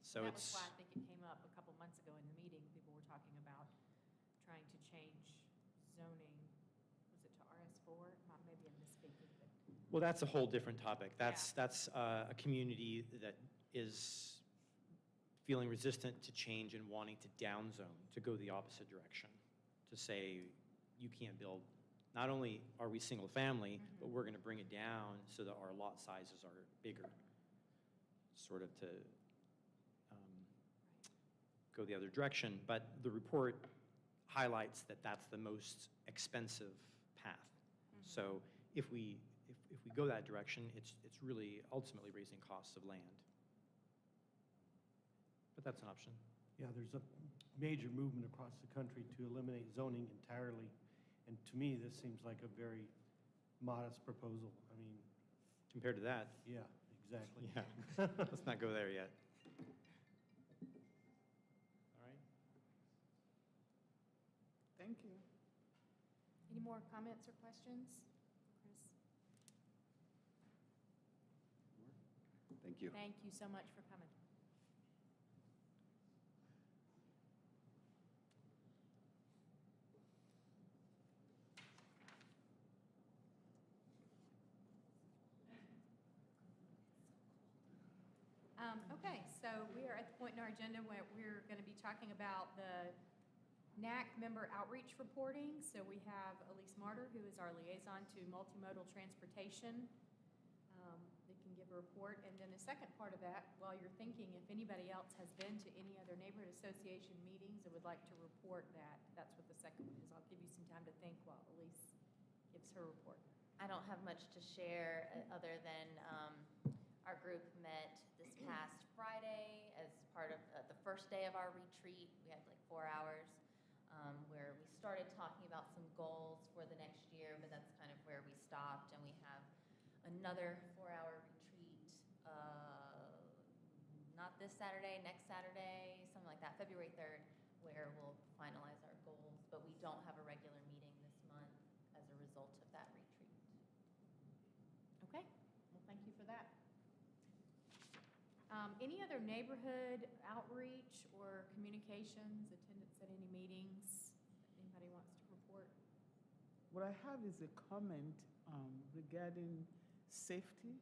So That it's was why I think it came up a couple months ago in the meeting. People were talking about trying to change zoning, was it to RS4? Maybe I'm misspeaking, but. well, that's a whole different topic. That's Yeah. a community that is feeling resistant to change and wanting to downzone, to go the opposite direction, to say you can't build. Not only are we single family, but we're going to bring it down so that our lot sizes are bigger, sort of to go the other direction. But the report highlights that that's the most expensive path. So if we go that direction, it's really ultimately raising costs of land. But that's an option. Yeah, there's a major movement across the country to eliminate zoning entirely. And to me, this seems like a very modest proposal. I mean, Compared to that, yeah, exactly. yeah, let's not go there yet. All right. Thank you. Any more comments or questions? Chris? Thank you. Thank you so much for coming. Okay, so we are at the point in our agenda where we're going to be talking about the NAC member outreach reporting. So we have Elise Martyr, who is our liaison to multimodal transportation. They can give a report. And then the second part of that, while you're thinking if anybody else has been to any other neighborhood association meetings and would like to report that, that's what the second one is. I'll give you some time to think while Elise gives her report. I don't have much to share other than our group met this past Friday as part of the first day of our retreat. We had like 4 hours where we started talking about some goals for the next year, but that's kind of where we stopped. And we have another 4-hour retreat, not this Saturday, next Saturday, something like that, February 3rd, where we'll finalize our goals. But we don't have a regular meeting this month as a result of that retreat. Okay, well, thank you for that. Any other neighborhood outreach or communications, attendance at any meetings that anybody wants to report? What I have is a comment regarding safety.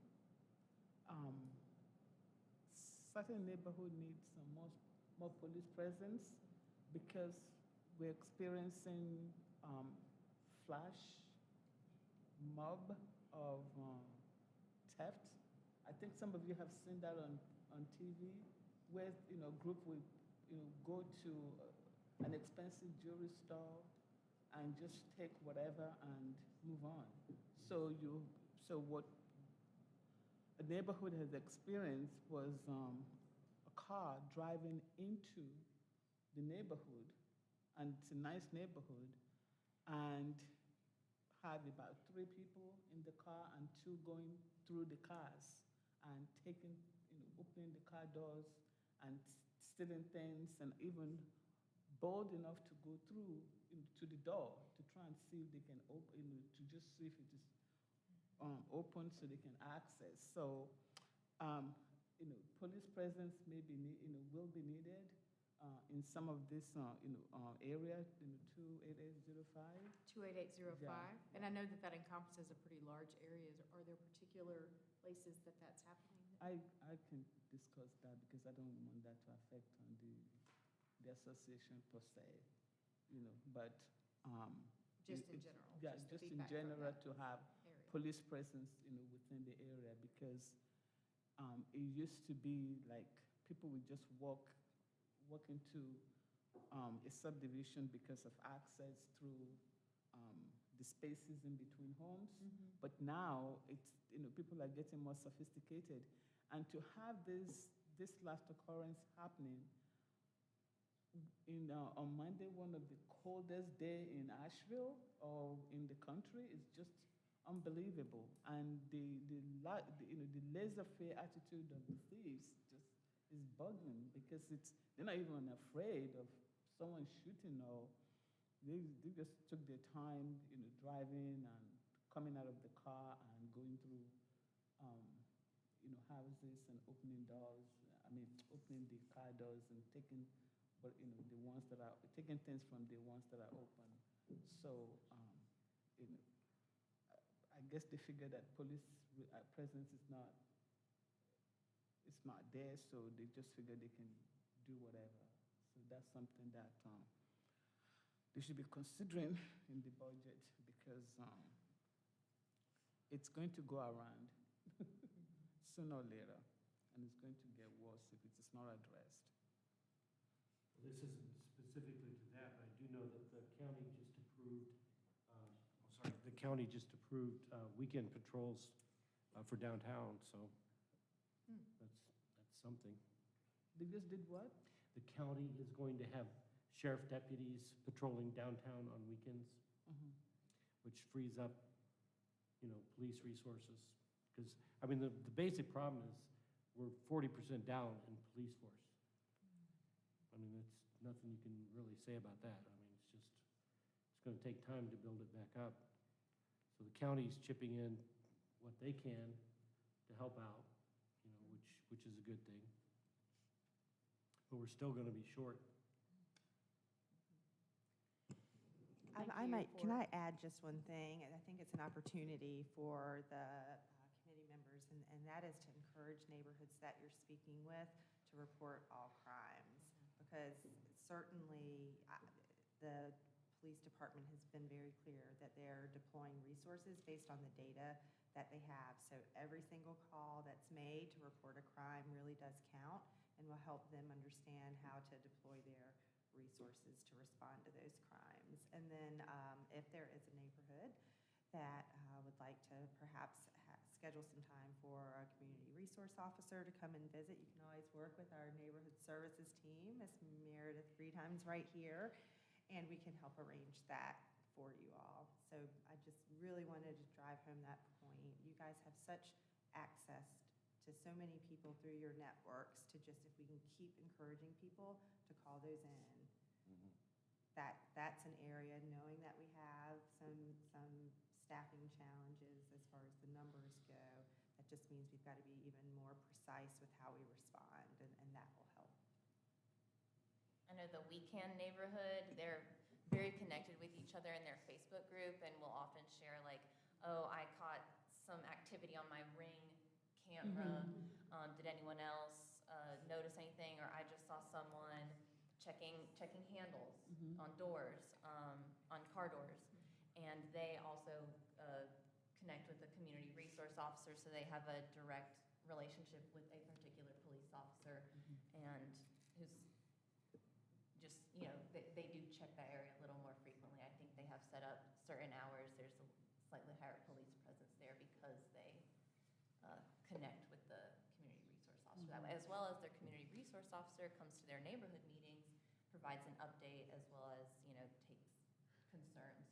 Certain neighborhood needs some more police presence because we're experiencing flash mob of theft. I think some of you have seen that on TV, where a group will go to an expensive jewelry store and just take whatever and move on. So what a neighborhood has experienced was a car driving into the neighborhood, and it's a nice neighborhood, and had about 3 people in the car and 2 going through the cars and taking, opening the car doors and stealing things, and even bold enough to go through to the door to try and see if they can open, to just see if it is open so they can access. So, police presence will be needed in some of this, area, 28805. 28805. Yeah. And I know that encompasses a pretty large area. Are there particular places that that's happening? I can discuss that because I don't want that to affect on the association per se, but Just in general? yeah, the just in feedback from general that to have area. police presence, within the area, because it used to be like people would just walk into a subdivision because of access through the spaces in between homes. But now it's people are getting more sophisticated, and to have this last occurrence happening on Monday, one of the coldest day in Asheville or in the country, is just unbelievable. And the laissez-faire attitude of the thieves just is bugging, because they're not even afraid of someone shooting, or they just took their time, driving and coming out of the car and going through, houses and opening doors. Opening the car doors and taking, taking things from the ones that are open. So, I guess they figure that police presence is not there, so they just figure they can do whatever. So that's something that they should be considering in the budget, because it's going to go around sooner or later, and it's going to get worse if it is not addressed. Well, this isn't specifically to that, but I do know that the county just approved, weekend patrols for downtown, so that's something. They just did what? The county is going to have sheriff deputies patrolling downtown on weekends, which frees up, police resources. Because, the basic problem is we're 40% down in police force. That's nothing you can really say about that. It's going to take time to build it back up. So the county's chipping in what they can to help out, which is a good thing. But we're still going to be short. Can I add just one thing? And I think it's an opportunity for the committee members and that is to encourage neighborhoods that you're speaking with to report all crimes. Because certainly, the police department has been very clear that they're deploying resources based on the data that they have. So every single call that's made to report a crime really does count and will help them understand how to deploy their resources to respond to those crimes. And then if there is a neighborhood that would like to perhaps schedule some time for a community resource officer to come and visit, you can always work with our neighborhood services team, Ms. Meredith Freetime's right here, and we can help arrange that for you all. So I just really wanted to drive home that point. You guys have such access to so many people through your networks to just, if we can keep encouraging people to call those in. That's an area, knowing that we have some staffing challenges as far as the numbers go, that just means we've got to be even more precise with how we respond, and that will help. I know the Weekend neighborhood, they're very connected with each other in their Facebook group and will often share like, oh, I caught some activity on my Ring camera. Did anyone else notice anything? Or I just saw someone checking handles on doors, on car doors. And they also connect with the community resource officer, so they have a direct relationship with a particular police officer, and who's just, they do check that area a little more frequently. I think they have set up certain hours. There's a slightly higher police presence there because they connect with the community resource officer that way, as well as their community resource officer comes to their neighborhood meetings, provides an update, as well as, takes concerns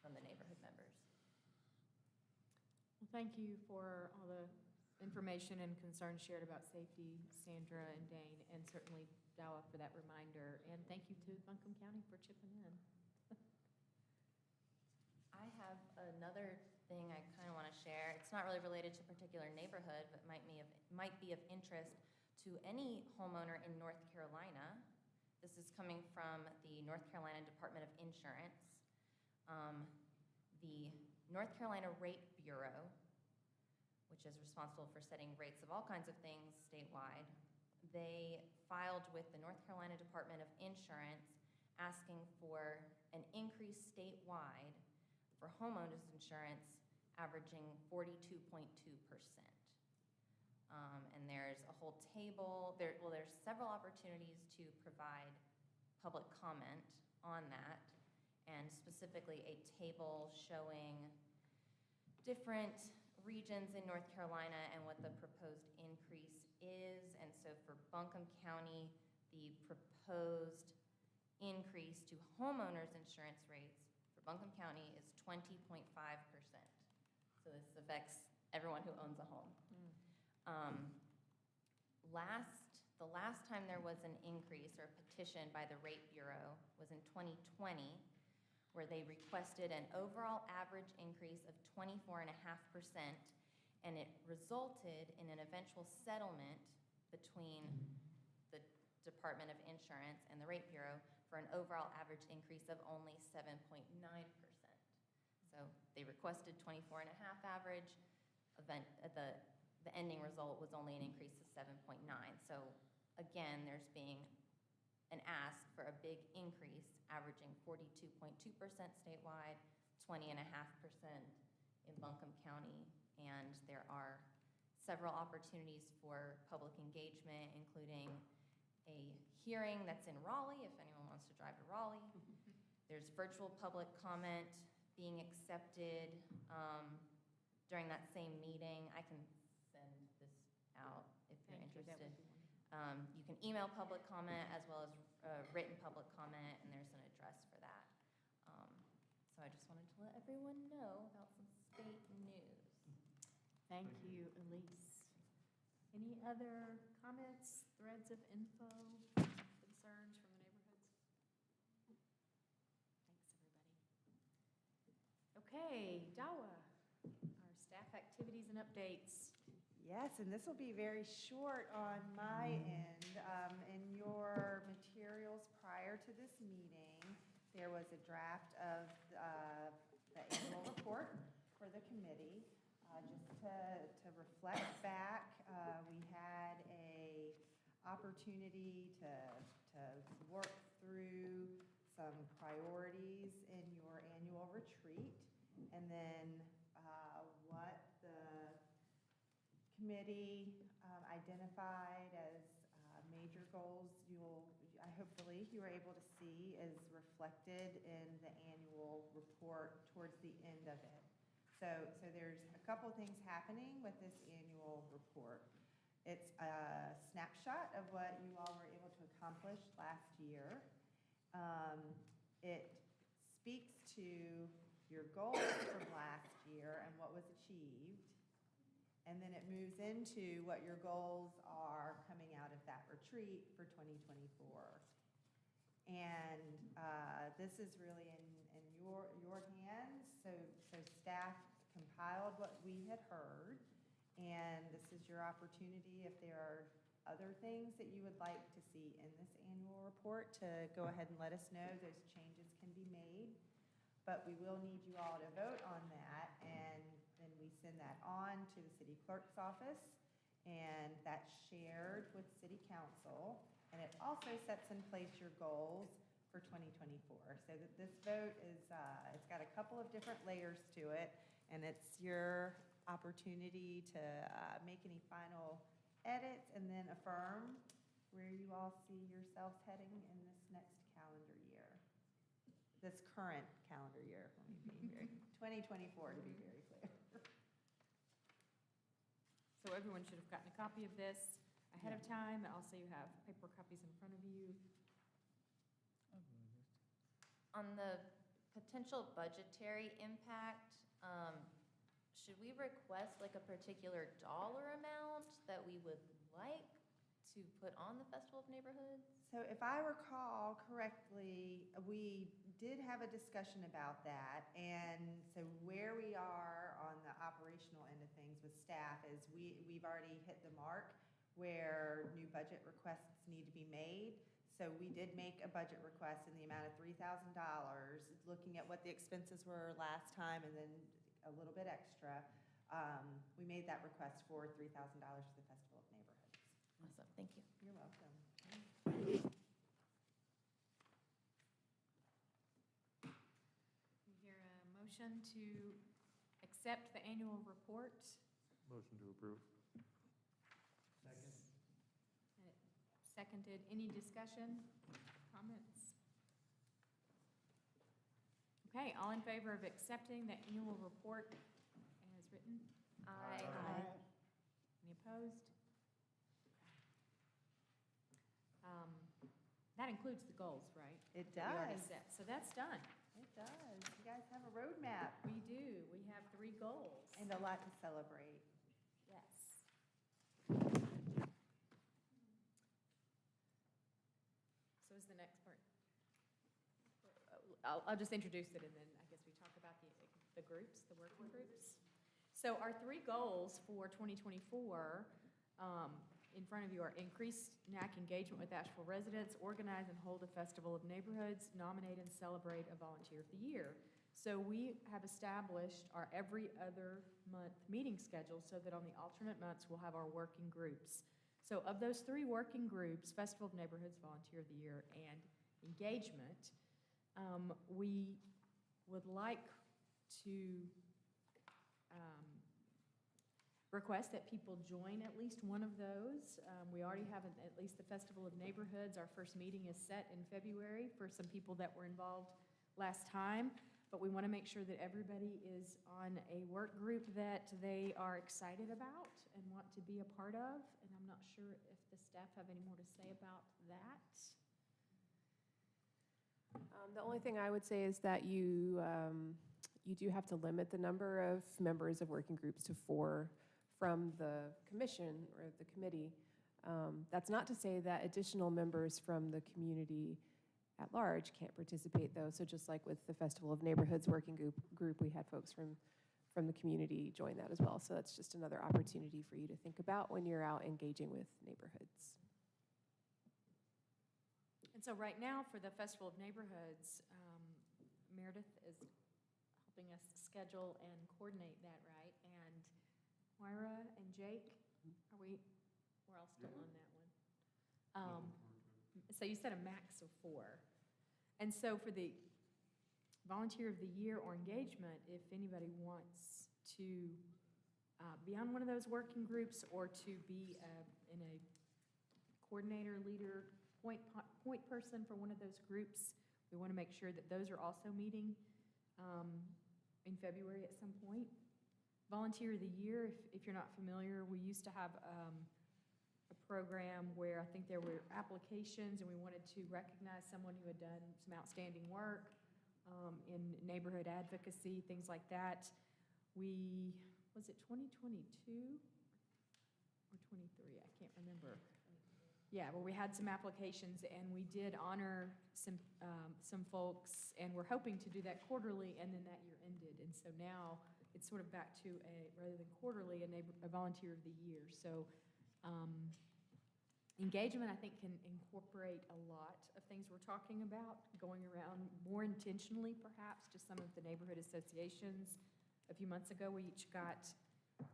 from the neighborhood members. Well, thank you for all the information and concerns shared about safety, Sandra and Dane, and certainly Dawa for that reminder. And thank you to Buncombe County for chipping in. I have another thing I kind of want to share. It's not really related to a particular neighborhood, but might be of interest to any homeowner in North Carolina. This is coming from the North Carolina Department of Insurance. The North Carolina Rate Bureau, which is responsible for setting rates of all kinds of things statewide, they filed with the North Carolina Department of Insurance asking for an increase statewide for homeowners insurance averaging 42.2%. And there's a whole table. There's several opportunities to provide public comment on that, and specifically a table showing different regions in North Carolina and what the proposed increase is. And so for Buncombe County, the proposed increase to homeowners insurance rates for Buncombe County is 20.5%. So this affects everyone who owns a home. The last time there was an increase or a petition by the Rate Bureau was in 2020, where they requested an overall average increase of 24.5%, and it resulted in an eventual settlement between the Department of Insurance and the Rate Bureau for an overall average increase of only 7.9%. So they requested 24.5 average. The ending result was only an increase of 7.9. So again, there's being an ask for a big increase, averaging 42.2% statewide, 20.5% in Buncombe County. And there are several opportunities for public engagement, including a hearing that's in Raleigh, if anyone wants to drive to Raleigh. There's virtual public comment being accepted during that same meeting. I can send this out if you're interested. That would be wonderful. You can email public comment as well as written public comment, and there's an address for that. So I just wanted to let everyone know about some state news. Thank you, Elise. Any other comments, threads of info, concerns from the neighborhoods? Thanks, everybody. Okay, Dawa, our staff activities and updates. Yes, and this will be very short on my end. In your materials prior to this meeting, there was a draft of the annual report for the committee. just to reflect back, we had a opportunity to work through some priorities in your annual retreat, and then what the committee identified as major goals. Hopefully you were able to see is reflected in the annual report towards the end of it. So there's a couple things happening with this annual report. It's a snapshot of what you all were able to accomplish last year. It speaks to your goals from last year and what was achieved. And then it moves into what your goals are coming out of that retreat for 2024. And this is really in your hands. So staff compiled what we had heard, and this is your opportunity, if there are other things that you would like to see in this annual report, to go ahead and let us know. Those changes can be made, but we will need you all to vote on that, and then we send that on to the city clerk's office, and that's shared with city council, and it also sets in place your goals for 2024. So that this vote is, it's got a couple of different layers to it, and it's your opportunity to make any final edits and then affirm where you all see yourselves heading in this next calendar year. This current calendar year, let me be very, 2024 to be very clear. So everyone should have gotten a copy of this ahead of time. Also, you have paper copies in front of you. On the potential budgetary impact, should we request like a particular dollar amount that we would like to put on the Festival of Neighborhoods? So if I recall correctly, we did have a discussion about that, and so where we are on the operational end of things with staff is we've already hit the mark where new budget requests need to be made. So we did make a budget request in the amount of $3,000, looking at what the expenses were last time and then a little bit extra. We made that request for $3,000 for the Festival of Neighborhoods. Awesome, thank you. You're welcome. We hear a motion to accept the annual report. Motion to approve. Second. Seconded. Any discussion, comments? Okay, all in favor of accepting the annual report as written? Aye. Any opposed? That includes the goals, right? It That we already does. set. So that's done. It does. You guys have a roadmap We do. We have 3 goals. and a lot to celebrate. Yes. So is the next part? I'll just introduce it, and then I guess we talk about the groups, the working groups. So our 3 goals for 2024 in front of you are increase NAC engagement with Asheville residents, organize and hold a Festival of Neighborhoods, nominate and celebrate a Volunteer of the Year. So we have established our every other month meeting schedule so that on the alternate months, we'll have our working groups. So of those 3 working groups, Festival of Neighborhoods, Volunteer of the Year, and engagement, we would like to request that people join at least one of those. We already have at least the Festival of Neighborhoods. Our first meeting is set in February for some people that were involved last time, but we want to make sure that everybody is on a work group that they are excited about and want to be a part of, and I'm not sure if the staff have any more to say about that. The only thing I would say is that you do have to limit the number of members of working groups to 4 from the commission or the committee. That's not to say that additional members from the community at large can't participate, though. So just like with the Festival of Neighborhoods working group, we had folks from the community join that as well. So that's just another opportunity for you to think about when you're out engaging with neighborhoods. And so right now, for the Festival of Neighborhoods, Meredith is helping us schedule and coordinate that right. And Moira and Jake, we're all still on that one. So you said a max of 4. And so for the Volunteer of the Year or engagement, if anybody wants to be on one of those working groups or to be in a coordinator, leader, point person for one of those groups, we want to make sure that those are also meeting in February at some point. Volunteer of the Year, if you're not familiar, we used to have a program where I think there were applications and we wanted to recognize someone who had done some outstanding work in neighborhood advocacy, things like that. Was it 2022 or 23? I can't remember. Yeah, well, we had some applications and we did honor some folks, and we're hoping to do that quarterly, and then that year ended. And so now it's sort of back to rather than quarterly, a Volunteer of the Year. So engagement, I think, can incorporate a lot of things we're talking about, going around more intentionally, perhaps, to some of the neighborhood associations. A few months ago, we each got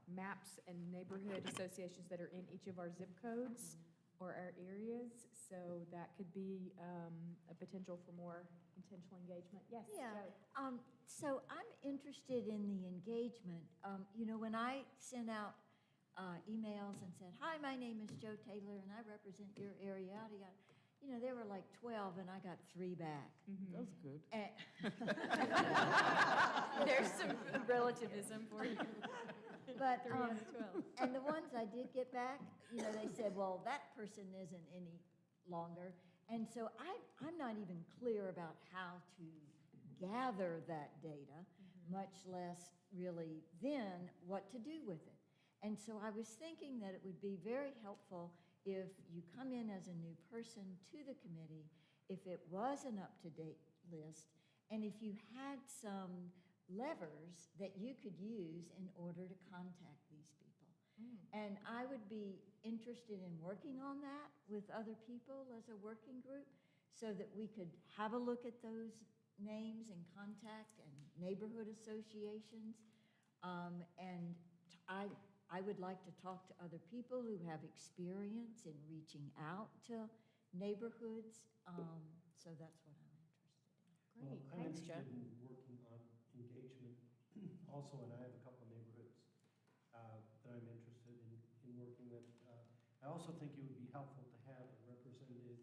maps and neighborhood associations that are in each of our zip codes or our areas, so that could be a potential for more intentional engagement. Yes, Yeah. Joe? So I'm interested in the engagement. When I sent out emails and said, "Hi, my name is Joe Taylor, and I represent your area," yada, yada, there were like 12, and I got 3 back. That's good. There's some relativism for you. But, 3 out of 12. and the ones I did get back, they said, well, that person isn't any longer. And so I'm not even clear about how to gather that data, much less really then what to do with it. And so I was thinking that it would be very helpful if you come in as a new person to the committee, if it was an up-to-date list, and if you had some levers that you could use in order to contact these people. And I would be interested in working on that with other people as a working group so that we could have a look at those names and contact and neighborhood associations. And I would like to talk to other people who have experience in reaching out to neighborhoods. So that's what I'm interested in. Great, Well, I'm thanks, Joe. interested in working on engagement also, and I have a couple of neighborhoods that I'm interested in working with. I also think it would be helpful to have a representative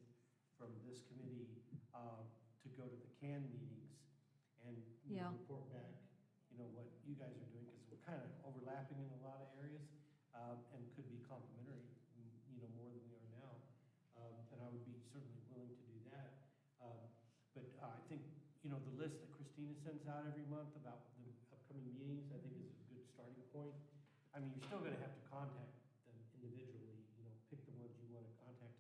from this committee to go to the CAN meetings and report back, what you guys are doing, because we're kind of overlapping in a lot of areas and could be complementary, more than we are now. And I would be certainly willing to do that. But I think, the list that Christina sends out every month about the upcoming meetings, I think is a good starting point. I mean, you're still going to have to contact them individually, pick the ones you want to contact,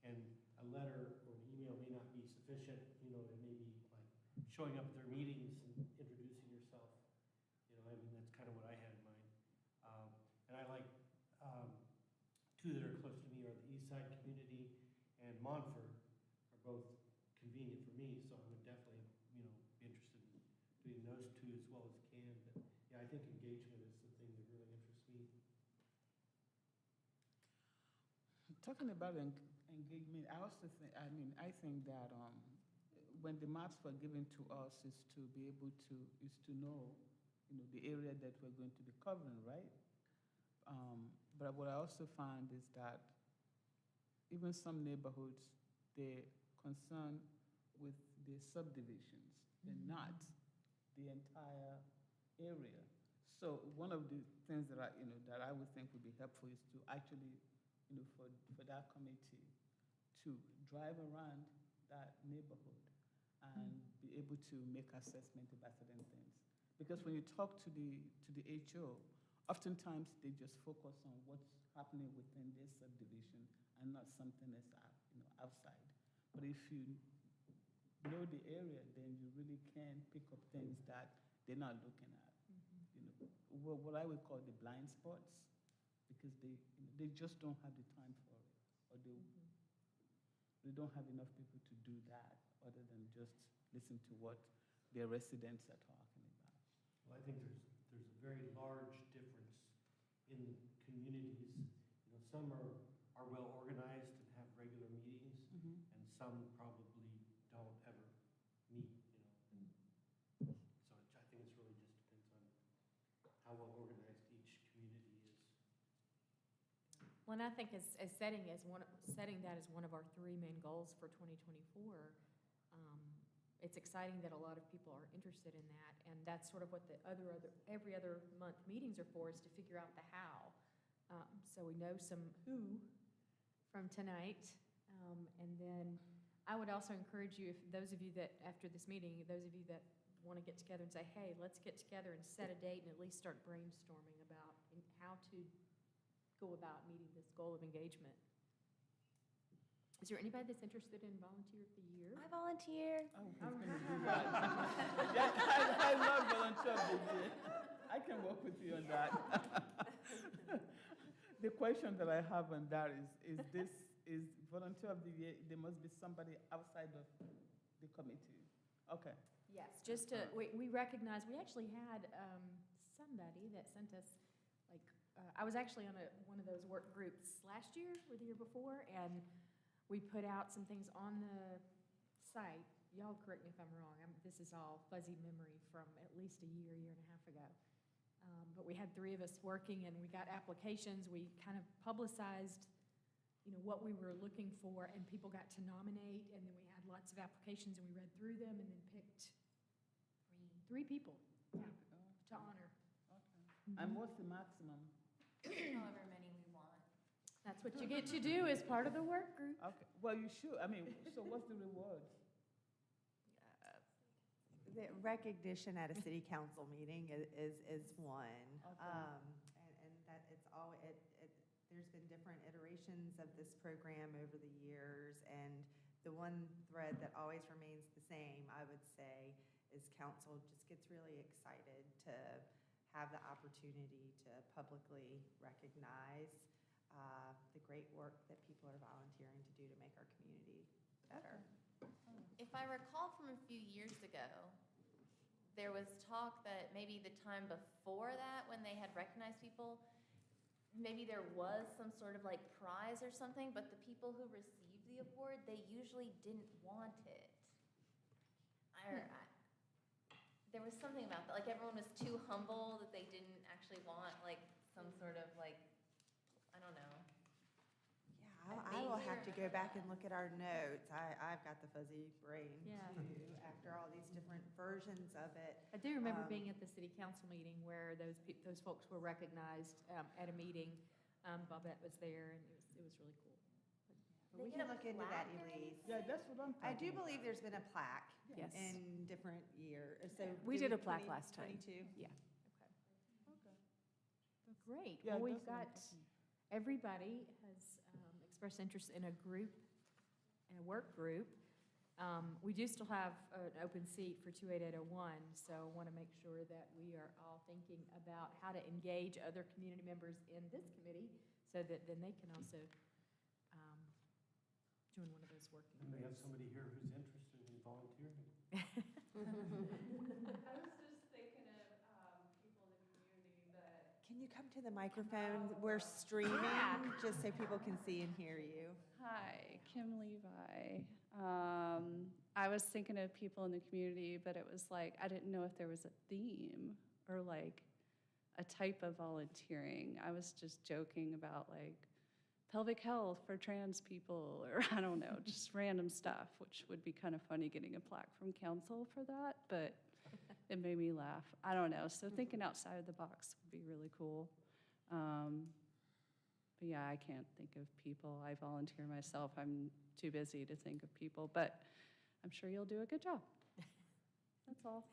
and a letter or an email may not be sufficient, it may be like showing up at their meetings and introducing yourself. That's kind of what I had in mind. And I like, 2 that are close to me are the East Side Community and Montford are both convenient for me, so I would definitely, be interested in doing those 2 as well as CAN. But yeah, I think engagement is the thing that really interests me. Talking about engagement, I also think, I think that when the maps were given to us is to be able to, know, the area that we're going to be covering, right? But what I also find is that even some neighborhoods, they're concerned with the subdivisions, they're not the entire area. So one of the things that I would think would be helpful is to actually, for that committee to drive around that neighborhood and be able to make assessment about certain things. Because when you talk to the HO, oftentimes they just focus on what's happening within their subdivision and not something that's outside. But if you know the area, then you really can pick up things that they're not looking at. What I would call the blind spots, because they just don't have the time for it, or they don't have enough people to do that other than just listen to what their residents are talking about. Well, I think there's a very large difference in communities. You know, some are well organized and have regular meetings, and some probably don't ever meet, you know. And so I think it's really just depends on how well organized each community is. Well, and I think as setting that as one of our three main goals for 2024, it's exciting that a lot of people are interested in that, and that's sort of what the every other month meetings are for, is to figure out the how. So we know some who from tonight, and then I would also encourage you, if those of you that, after this meeting, those of you that want to get together and say, hey, let's get together and set a date and at least start brainstorming about how to go about meeting this goal of engagement. Is there anybody that's interested in volunteer of the year? I volunteer. Oh, he's gonna do that. Yeah, I love volunteer of the year. I can work with you on that. The question that I have on that is volunteer of the year, there must be somebody outside of the committee. Okay. Yes, just to, we recognize, we actually had somebody that sent us, like, I was actually on one of those work groups last year or the year before, and we put out some things on the site. Y'all correct me if I'm wrong. This is all fuzzy memory from at least a year and a half ago. But we had 3 of us working, and we got applications. We kind of publicized, you know, what we were looking for, and people got to nominate, and then we had lots of applications, and we read through them, and then picked 3 people to honor. Okay. And what's the maximum? However many we want. That's what you get to do as part of the work group. Okay, well, you should, I mean, so what's the reward? The recognition at a city council meeting is one. Okay. And that it's all, there's been different iterations of this program over the years, and the one thread that always remains the same, I would say, is council just gets really excited to have the opportunity to publicly recognize the great work that people are volunteering to do to make our community better. If I recall from a few years ago, there was talk that maybe the time before that, when they had recognized people, maybe there was some sort of like prize or something, but the people who received the award, they usually didn't want it. There was something about that, like everyone was too humble that they didn't actually want like some sort of like, I don't know. Yeah, I will have to go back and look at our notes. I've got the fuzzy brain Yeah. too, after all these different versions of it. I do remember being at the city council meeting where those folks were recognized at a meeting. Bobette was there, and it was really cool. But we can look into that, Elise. Yeah, that's what I'm I talking do believe there's been a plaque Yes. in different years. So We did a plaque 20, last time. 22? Yeah. Great. Yeah, Well, we've that's what I'm got, talking everybody has expressed interest in a group, in a work group. We do still have an open seat for 28801, so I want to make sure that we are all thinking about how to engage other community members in this committee so that then they can also join one of those working And we have groups. somebody here who's interested in volunteering. I was just thinking of people in the community that. Can you come to the microphone? We're streaming, just so people can see and hear you. Hi, Kim Levi. I was thinking of people in the community, but it was like, I didn't know if there was a theme or like a type of volunteering. I was just joking about like pelvic health for trans people, or I don't know, just random stuff, which would be kind of funny getting a plaque from council for that, but it made me laugh. I don't know, so thinking outside of the box would be really cool. But yeah, I can't think of people. I volunteer myself. I'm too busy to think of people, but I'm sure you'll do a good job. That's all.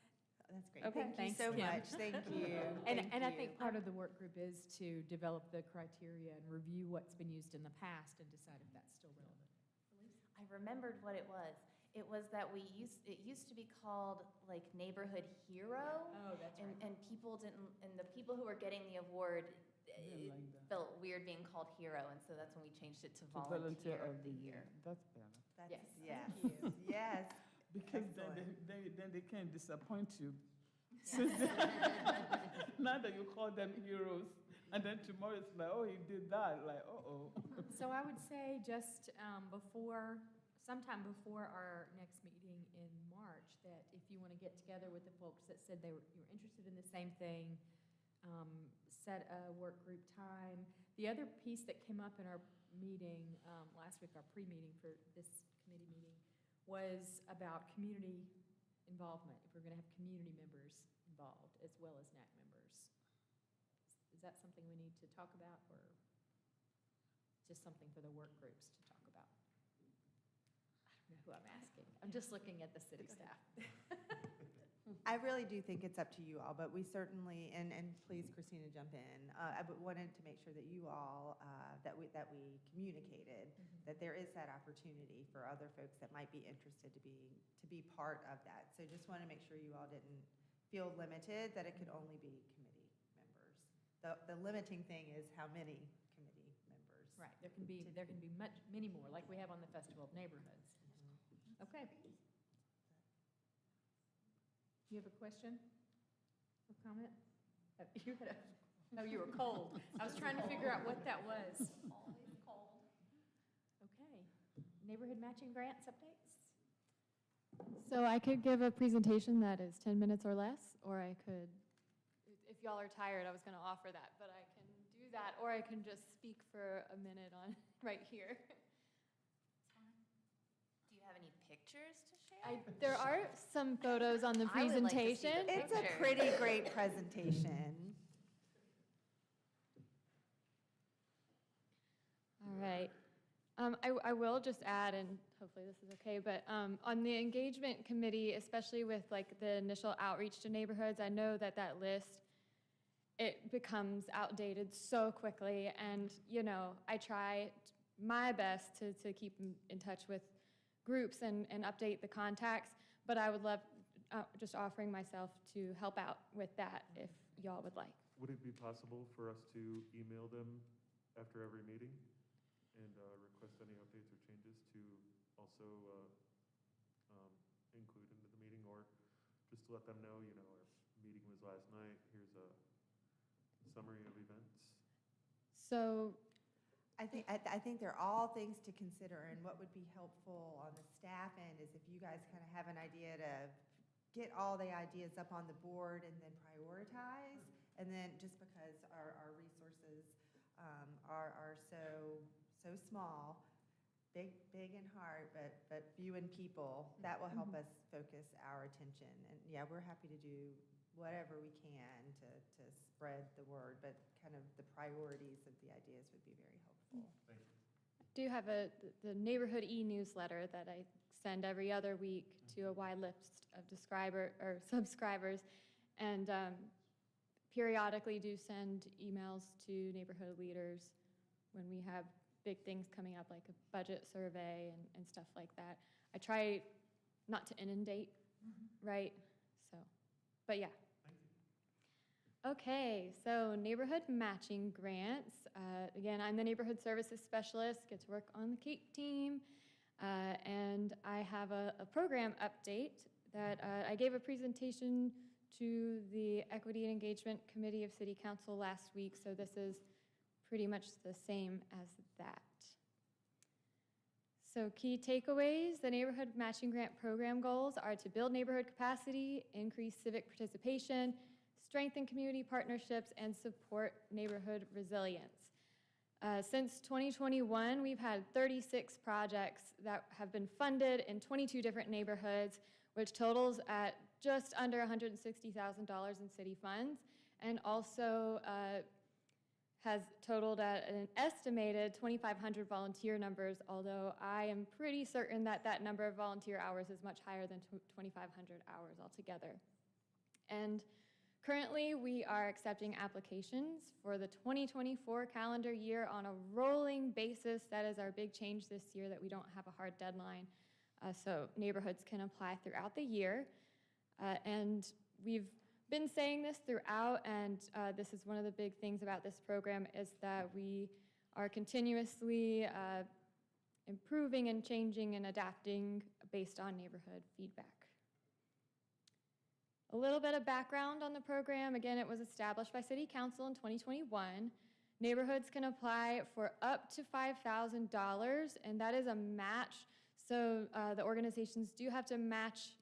That's great. Okay, Thank you thanks, so Kim. much. Thank you. And Thank I you. think part of the work group is to develop the criteria and review what's been used in the past and decide if that's still relevant. I remembered what it was. It was that it used to be called like neighborhood hero. Oh, that's right. And people didn't, and the people who were getting the award Didn't like that. felt weird being called hero, and so that's when we changed it to To volunteer of the year. That's better. Yes. Yes. Yes. Because then Excellent. then they can disappoint you. Since now that you call them heroes, and then tomorrow it's like, oh, he did that, like, uh-oh. So I would say just sometime before our next meeting in March, that if you want to get together with the folks that said you were interested in the same thing, set a work group time. The other piece that came up in our meeting last week, our pre-meeting for this committee meeting, was about community involvement, if we're going to have community members involved as well as NAC members. Is that something we need to talk about, or just something for the work groups to talk about? I don't know who I'm asking. I'm just looking at the city staff. I really do think it's up to you all, but we certainly, and please, Christina, jump in. I wanted to make sure that you all, that we communicated that there is that opportunity for other folks that might be interested to be part of that. So just want to make sure you all didn't feel limited, that it could only be committee members. The limiting thing is how many committee members. Right, there can be many more, like we have on the Festival of Neighborhoods. Okay. You have a question or comment? You were cold. I was trying to figure out what that was. Always cold. Okay. Neighborhood matching grants updates? So I could give a presentation that is 10 minutes or less, or I could, if y'all are tired, I was going to offer that, but I can do that, or I can just speak for a minute on right here. Do you have any pictures to share? There are some photos on the I would like to see presentation. the It's a picture. pretty great presentation. All right. I will just add, and hopefully this is okay, but on the engagement committee, especially with like the initial outreach to neighborhoods, I know that list, it becomes outdated so quickly. And, I try my best to keep in touch with groups and update the contacts, but I would love just offering myself to help out with that if y'all would like. Would it be possible for us to email them after every meeting and request any updates or changes to also include into the meeting, or just to let them know, our meeting was last night, here's a summary of events? So I think they're all things to consider, and what would be helpful on the staff end is if you guys kind of have an idea to get all the ideas up on the board and then prioritize, and then just because our resources are so small, big in heart, but few in people, that will help us focus our attention. And yeah, we're happy to do whatever we can to spread the word, but kind of the priorities of the ideas would be very helpful. Thank you. I do have the neighborhood e-newsletter that I send every other week to a wide list of subscribers, and periodically do send emails to neighborhood leaders when we have big things coming up, like a budget survey and stuff like that. I try not to inundate, right? So, but yeah. Okay, so neighborhood matching grants. Again, I'm the neighborhood services specialist, get to work on the CAPE team, and I have a program update that I gave a presentation to the Equity and Engagement Committee of City Council last week, so this is pretty much the same as that. So key takeaways, the neighborhood matching grant program goals are to build neighborhood capacity, increase civic participation, strengthen community partnerships, and support neighborhood resilience. Since 2021, we've had 36 projects that have been funded in 22 different neighborhoods, which totals at just under $160,000 in city funds, and also has totaled at an estimated 2,500 volunteer numbers, although I am pretty certain that number of volunteer hours is much higher than 2,500 hours altogether. And currently, we are accepting applications for the 2024 calendar year on a rolling basis. That is our big change this year, that we don't have a hard deadline, so neighborhoods can apply throughout the year. And we've been saying this throughout, and this is one of the big things about this program, is that we are continuously improving and changing and adapting based on neighborhood feedback. A little bit of background on the program. Again, it was established by City Council in 2021. Neighborhoods can apply for up to $5,000, and that is a match. So the organizations do have to match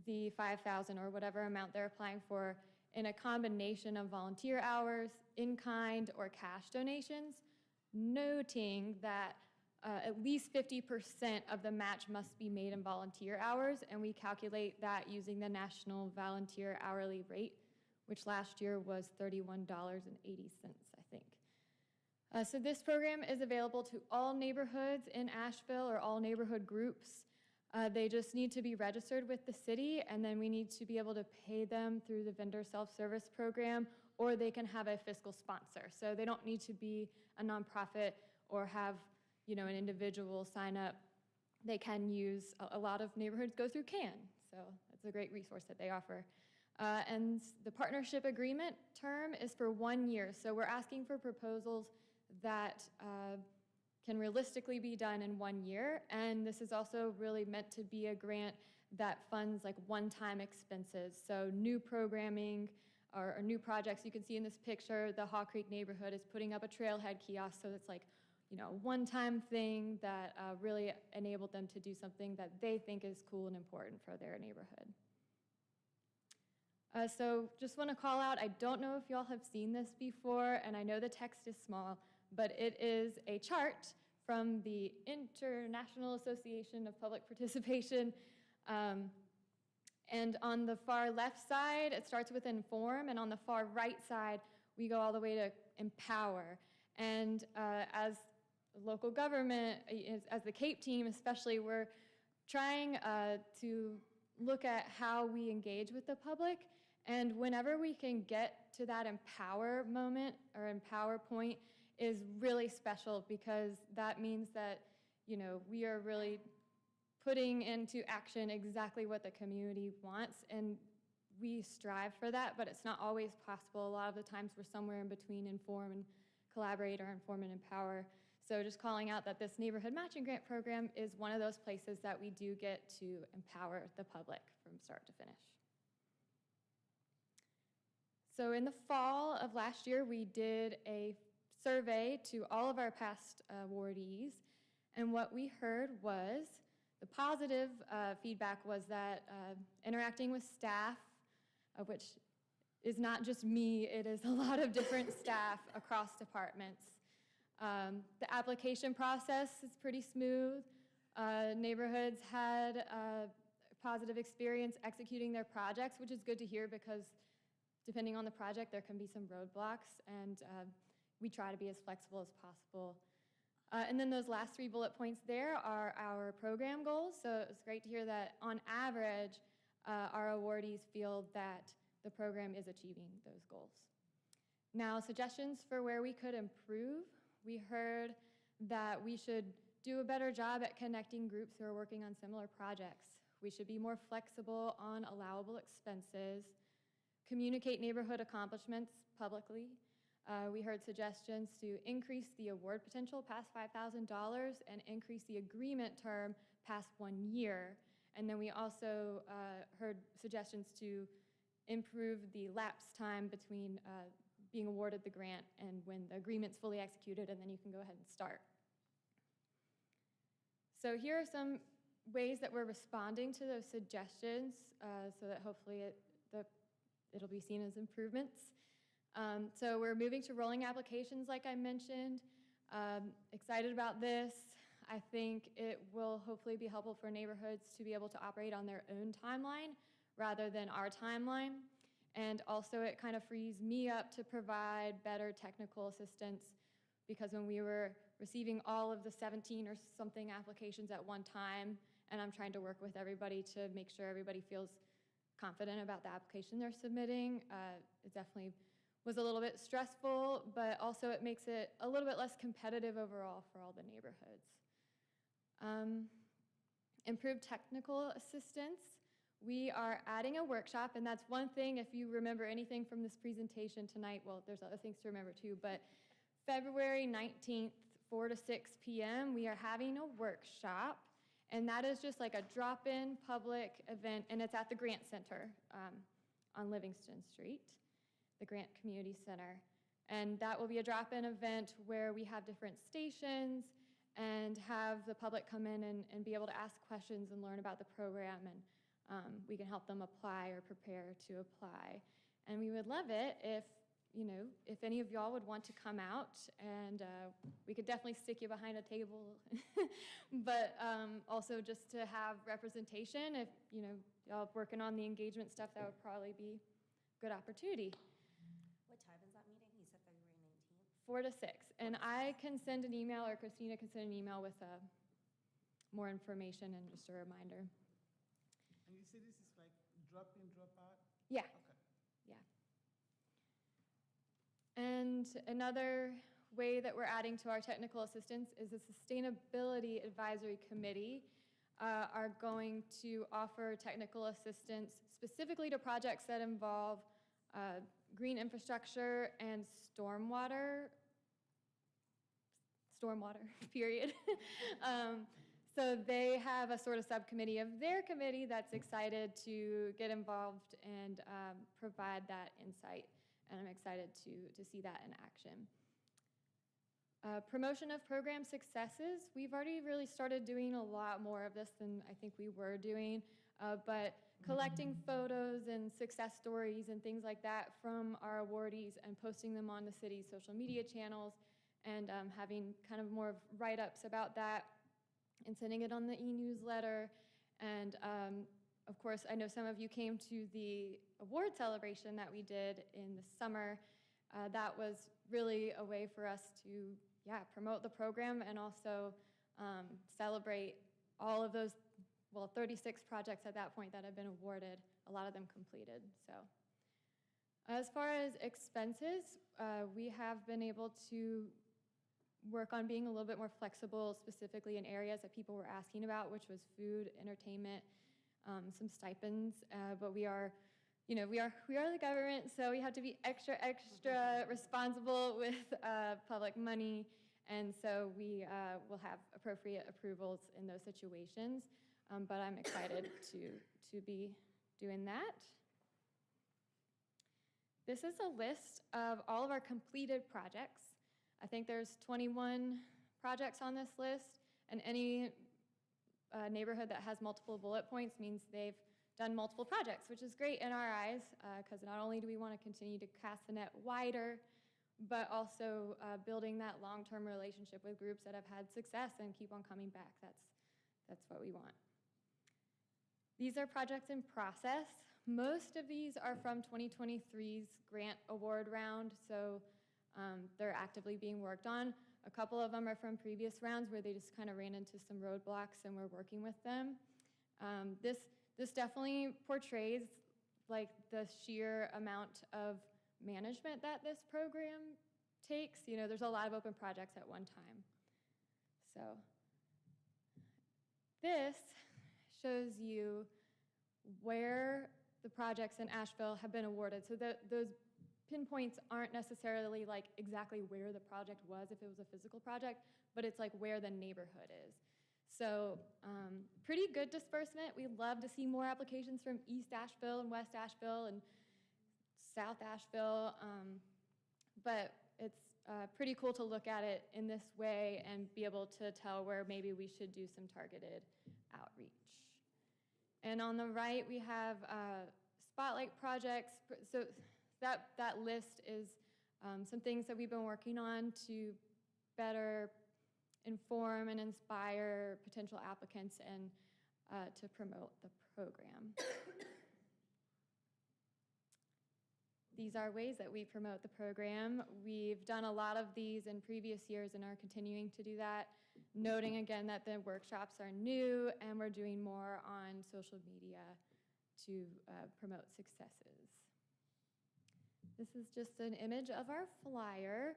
the $5,000 or whatever amount they're applying for in a combination of volunteer hours, in-kind, or cash donations, noting that at least 50% of the match must be made in volunteer hours, and we calculate that using the national volunteer hourly rate, which last year was $31.80, I think. So this program is available to all neighborhoods in Asheville or all neighborhood groups. They just need to be registered with the city, and then we need to be able to pay them through the vendor self-service program, or they can have a fiscal sponsor. So they don't need to be a nonprofit or have, you know, an individual sign up. They can use, a lot of neighborhoods go through CAN, so that's a great resource that they offer. And the partnership agreement term is for 1 year, so we're asking for proposals that can realistically be done in 1 year, and this is also really meant to be a grant that funds like one-time expenses, so new programming or new projects. You can see in this picture, the Haw Creek neighborhood is putting up a trailhead kiosk, so it's like, you know, one-time thing that really enabled them to do something that they think is cool and important for their neighborhood. So just want to call out, I don't know if y'all have seen this before, and I know the text is small, but it is a chart from the International Association of Public Participation. And on the far left side, it starts with inform, and on the far right side, we go all the way to empower. And as local government, as the CAPE team especially, we're trying to look at how we engage with the public. And whenever we can get to that empower moment or empower point is really special, because that means that, you know, we are really putting into action exactly what the community wants, and we strive for that, but it's not always possible. A lot of the times we're somewhere in between inform and collaborate or inform and empower. So just calling out that this neighborhood matching grant program is one of those places that we do get to empower the public from start to finish. So in the fall of last year, we did a survey to all of our past awardees, and what we heard was the positive feedback was that interacting with staff, which is not just me, it is a lot of different staff across departments. The application process is pretty smooth. Neighborhoods had a positive experience executing their projects, which is good to hear, because depending on the project, there can be some roadblocks, and we try to be as flexible as possible. And then those last 3 bullet points there are our program goals. So it was great to hear that on average, our awardees feel that the program is achieving those goals. Now, suggestions for where we could improve. We heard that we should do a better job at connecting groups who are working on similar projects. We should be more flexible on allowable expenses, communicate neighborhood accomplishments publicly. We heard suggestions to increase the award potential past $5,000 and increase the agreement term past 1 year. And then we also heard suggestions to improve the lapse time between being awarded the grant and when the agreement's fully executed, and then you can go ahead and start. So here are some ways that we're responding to those suggestions so that hopefully it'll be seen as improvements. So we're moving to rolling applications, like I mentioned. Excited about this. I think it will hopefully be helpful for neighborhoods to be able to operate on their own timeline rather than our timeline. And also it kind of frees me up to provide better technical assistance, because when we were receiving all of the 17 or something applications at one time, and I'm trying to work with everybody to make sure everybody feels confident about the application they're submitting, it definitely was a little bit stressful, but also it makes it a little bit less competitive overall for all the neighborhoods. Improved technical assistance. We are adding a workshop, and that's one thing, if you remember anything from this presentation tonight, well, there's other things to remember too, but February 19th, 4 to 6 p.m., we are having a workshop, and that is just like a drop-in public event, and it's at the Grant Center. on Livingston Street, the Grant Community Center. And that will be a drop-in event where we have different stations and have the public come in and be able to ask questions and learn about the program, and we can help them apply or prepare to apply. And we would love it if, you know, if any of y'all would want to come out, and we could definitely stick you behind a table, but also just to have representation. If, you know, y'all working on the engagement stuff, that would probably be a good opportunity. What time is that meeting? You said February 19th? 4 to 6. And I can send an email, or Christina can send an email with more information and just a reminder. And you say this is like drop in, drop out? Yeah. Okay. Yeah. And another way that we're adding to our technical assistance is the Sustainability Advisory Committee are going to offer technical assistance specifically to projects that involve green infrastructure and stormwater, period. So they have a sort of subcommittee of their committee that's excited to get involved and provide that insight. And I'm excited to see that in action. Promotion of program successes. We've already really started doing a lot more of this than I think we were doing, but collecting photos and success stories and things like that from our awardees and posting them on the city's social media channels, and having kind of more write-ups about that and sending it on the e-newsletter. And of course, I know some of you came to the award celebration that we did in the summer. That was really a way for us to, promote the program and also celebrate all of those, 36 projects at that point that have been awarded, a lot of them completed. So as far as expenses, we have been able to work on being a little bit more flexible, specifically in areas that people were asking about, which was food, entertainment, some stipends, but we are the government, so we have to be extra responsible with public money, and so we will have appropriate approvals in those situations, but I'm excited to be doing that. This is a list of all of our completed projects. I think there's 21 projects on this list, and any neighborhood that has multiple bullet points means they've done multiple projects, which is great in our eyes, because not only do we want to continue to cast the net wider, but also building that long-term relationship with groups that have had success and keep on coming back. That's what we want. These are projects in process. Most of these are from 2023's grant award round, so they're actively being worked on. A couple of them are from previous rounds where they just kind of ran into some roadblocks and we're working with them. This definitely portrays like the sheer amount of management that this program takes. You know, there's a lot of open projects at one time. So this shows you where the projects in Asheville have been awarded. So those pinpoints aren't necessarily like exactly where the project was if it was a physical project, but it's like where the neighborhood is. So pretty good disbursement. We'd love to see more applications from East Asheville and West Asheville and South Asheville, but it's pretty cool to look at it in this way and be able to tell where maybe we should do some targeted outreach. And on the right, we have spotlight projects. So that list is some things that we've been working on to better inform and inspire potential applicants and to promote the program. These are ways that we promote the program. We've done a lot of these in previous years and are continuing to do that, noting again that the workshops are new and we're doing more on social media to promote successes. This is just an image of our flyer,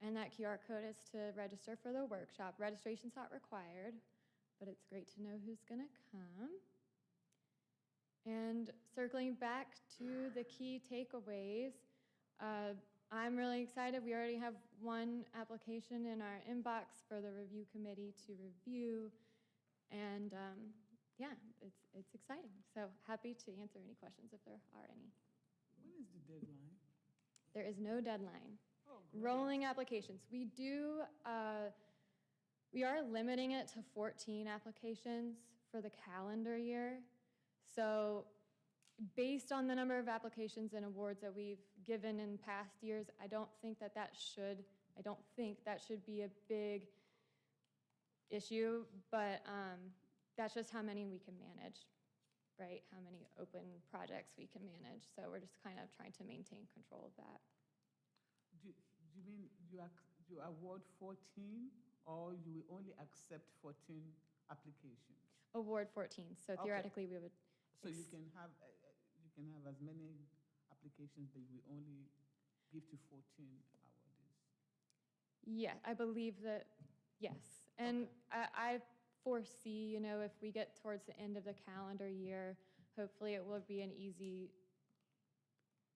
and that QR code is to register for the workshop. Registration's not required, but it's great to know who's going to come. And circling back to the key takeaways, I'm really excited. We already have one application in our inbox for the review committee to review, and yeah, it's exciting. So happy to answer any questions if there are any. is the deadline? There is no deadline. Oh, great. Rolling applications. We are limiting it to 14 applications for the calendar year. So based on the number of applications and awards that we've given in past years, I don't think that should be a big issue, but that's just how many we can manage, right? How many open projects we can manage. So we're just kind of trying to maintain control of that. Do you mean you award 14, or you will only accept 14 applications? Award 14, so Okay. theoretically we would. So you can have as many applications, but you will only give to 14 awardees. Yeah, I believe that, yes. And I foresee, if we get towards the end of the calendar year, hopefully it will be an easy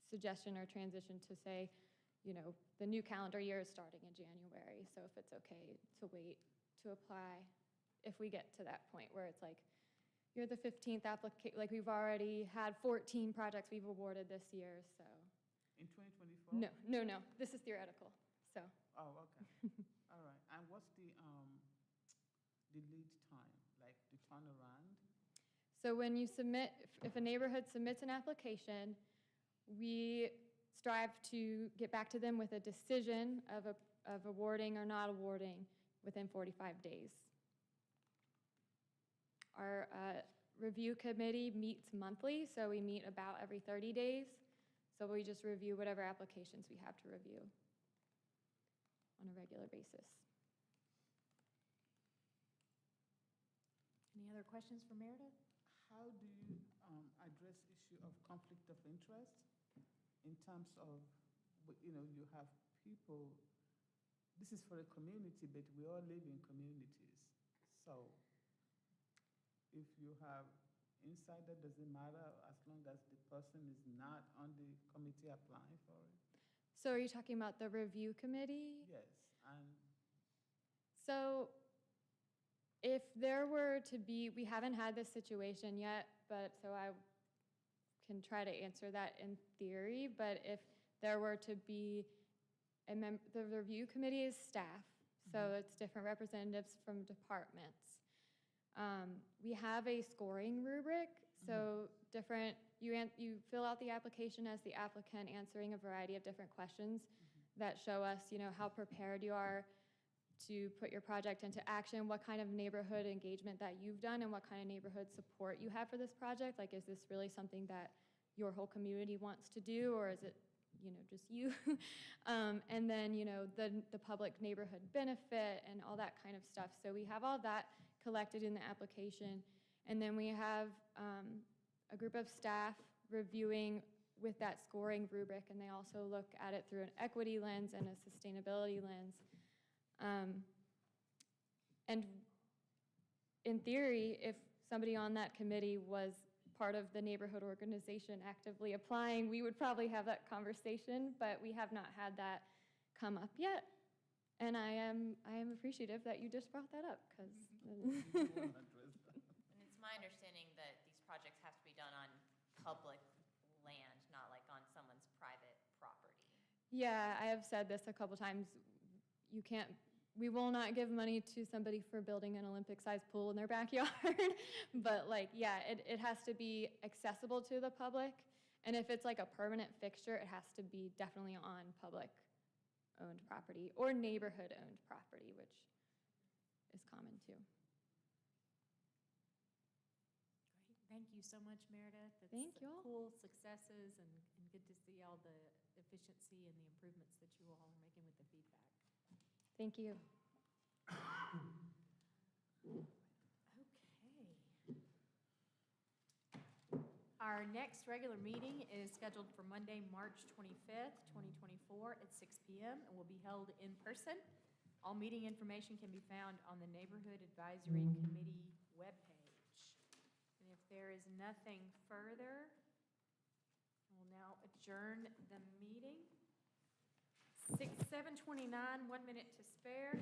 suggestion or transition to say, the new calendar year is starting in January, so if it's okay to wait to apply, if we get to that point where it's like, you're the 15th application, like we've already had 14 projects we've awarded this year, so. In 2024? No, this is theoretical, so. Oh, okay. All right. And what's the lead time, like the turnaround? So when you submit, if a neighborhood submits an application, we strive to get back to them with a decision of awarding or not awarding within 45 days. Our review committee meets monthly, so we meet about every 30 days. So we just review whatever applications we have to review on a regular basis. Any other questions for Meredith? How do you address issue of conflict of interest in terms of, you have people, this is for a community, but we all live in communities. So if you have insider, doesn't matter as long as the person is not on the committee applying for it? So are you talking about the review committee? Yes, and So if there were to be, we haven't had this situation yet, but so I can try to answer that in theory, but if there were to be the review committee is staff, so it's different representatives from departments. We have a scoring rubric, so you fill out the application as the applicant answering a variety of different questions that show us, how prepared you are to put your project into action, what kind of neighborhood engagement that you've done, and what kind of neighborhood support you have for this project. Like, is this really something that your whole community wants to do, or is it, just you? And then, the public neighborhood benefit and all that kind of stuff. So we have all that collected in the application. And then we have a group of staff reviewing with that scoring rubric, and they also look at it through an equity lens and a sustainability lens. And in theory, if somebody on that committee was part of the neighborhood organization actively applying, we would probably have that conversation, but we have not had that come up yet. And I am appreciative that you just brought that up, because. And it's my understanding that these projects have to be done on public land, not like on someone's private property. Yeah, I have said this a couple times. We will not give money to somebody for building an Olympic-sized pool in their backyard. But it has to be accessible to the public. And if it's like a permanent fixture, it has to be definitely on public-owned property or neighborhood-owned property, which is common too. Great. Thank you so much, Meredith. Thank you all. Cool successes and good to see all the efficiency and the improvements that you all are making with the feedback. Thank you. Okay. Our next regular meeting is scheduled for Monday, March 25th, 2024 at 6 p.m. and will be held in person. All meeting information can be found on the Neighborhood Advisory Committee webpage. And if there is nothing further, we'll now adjourn the meeting. 7:29, 1 minute to spare.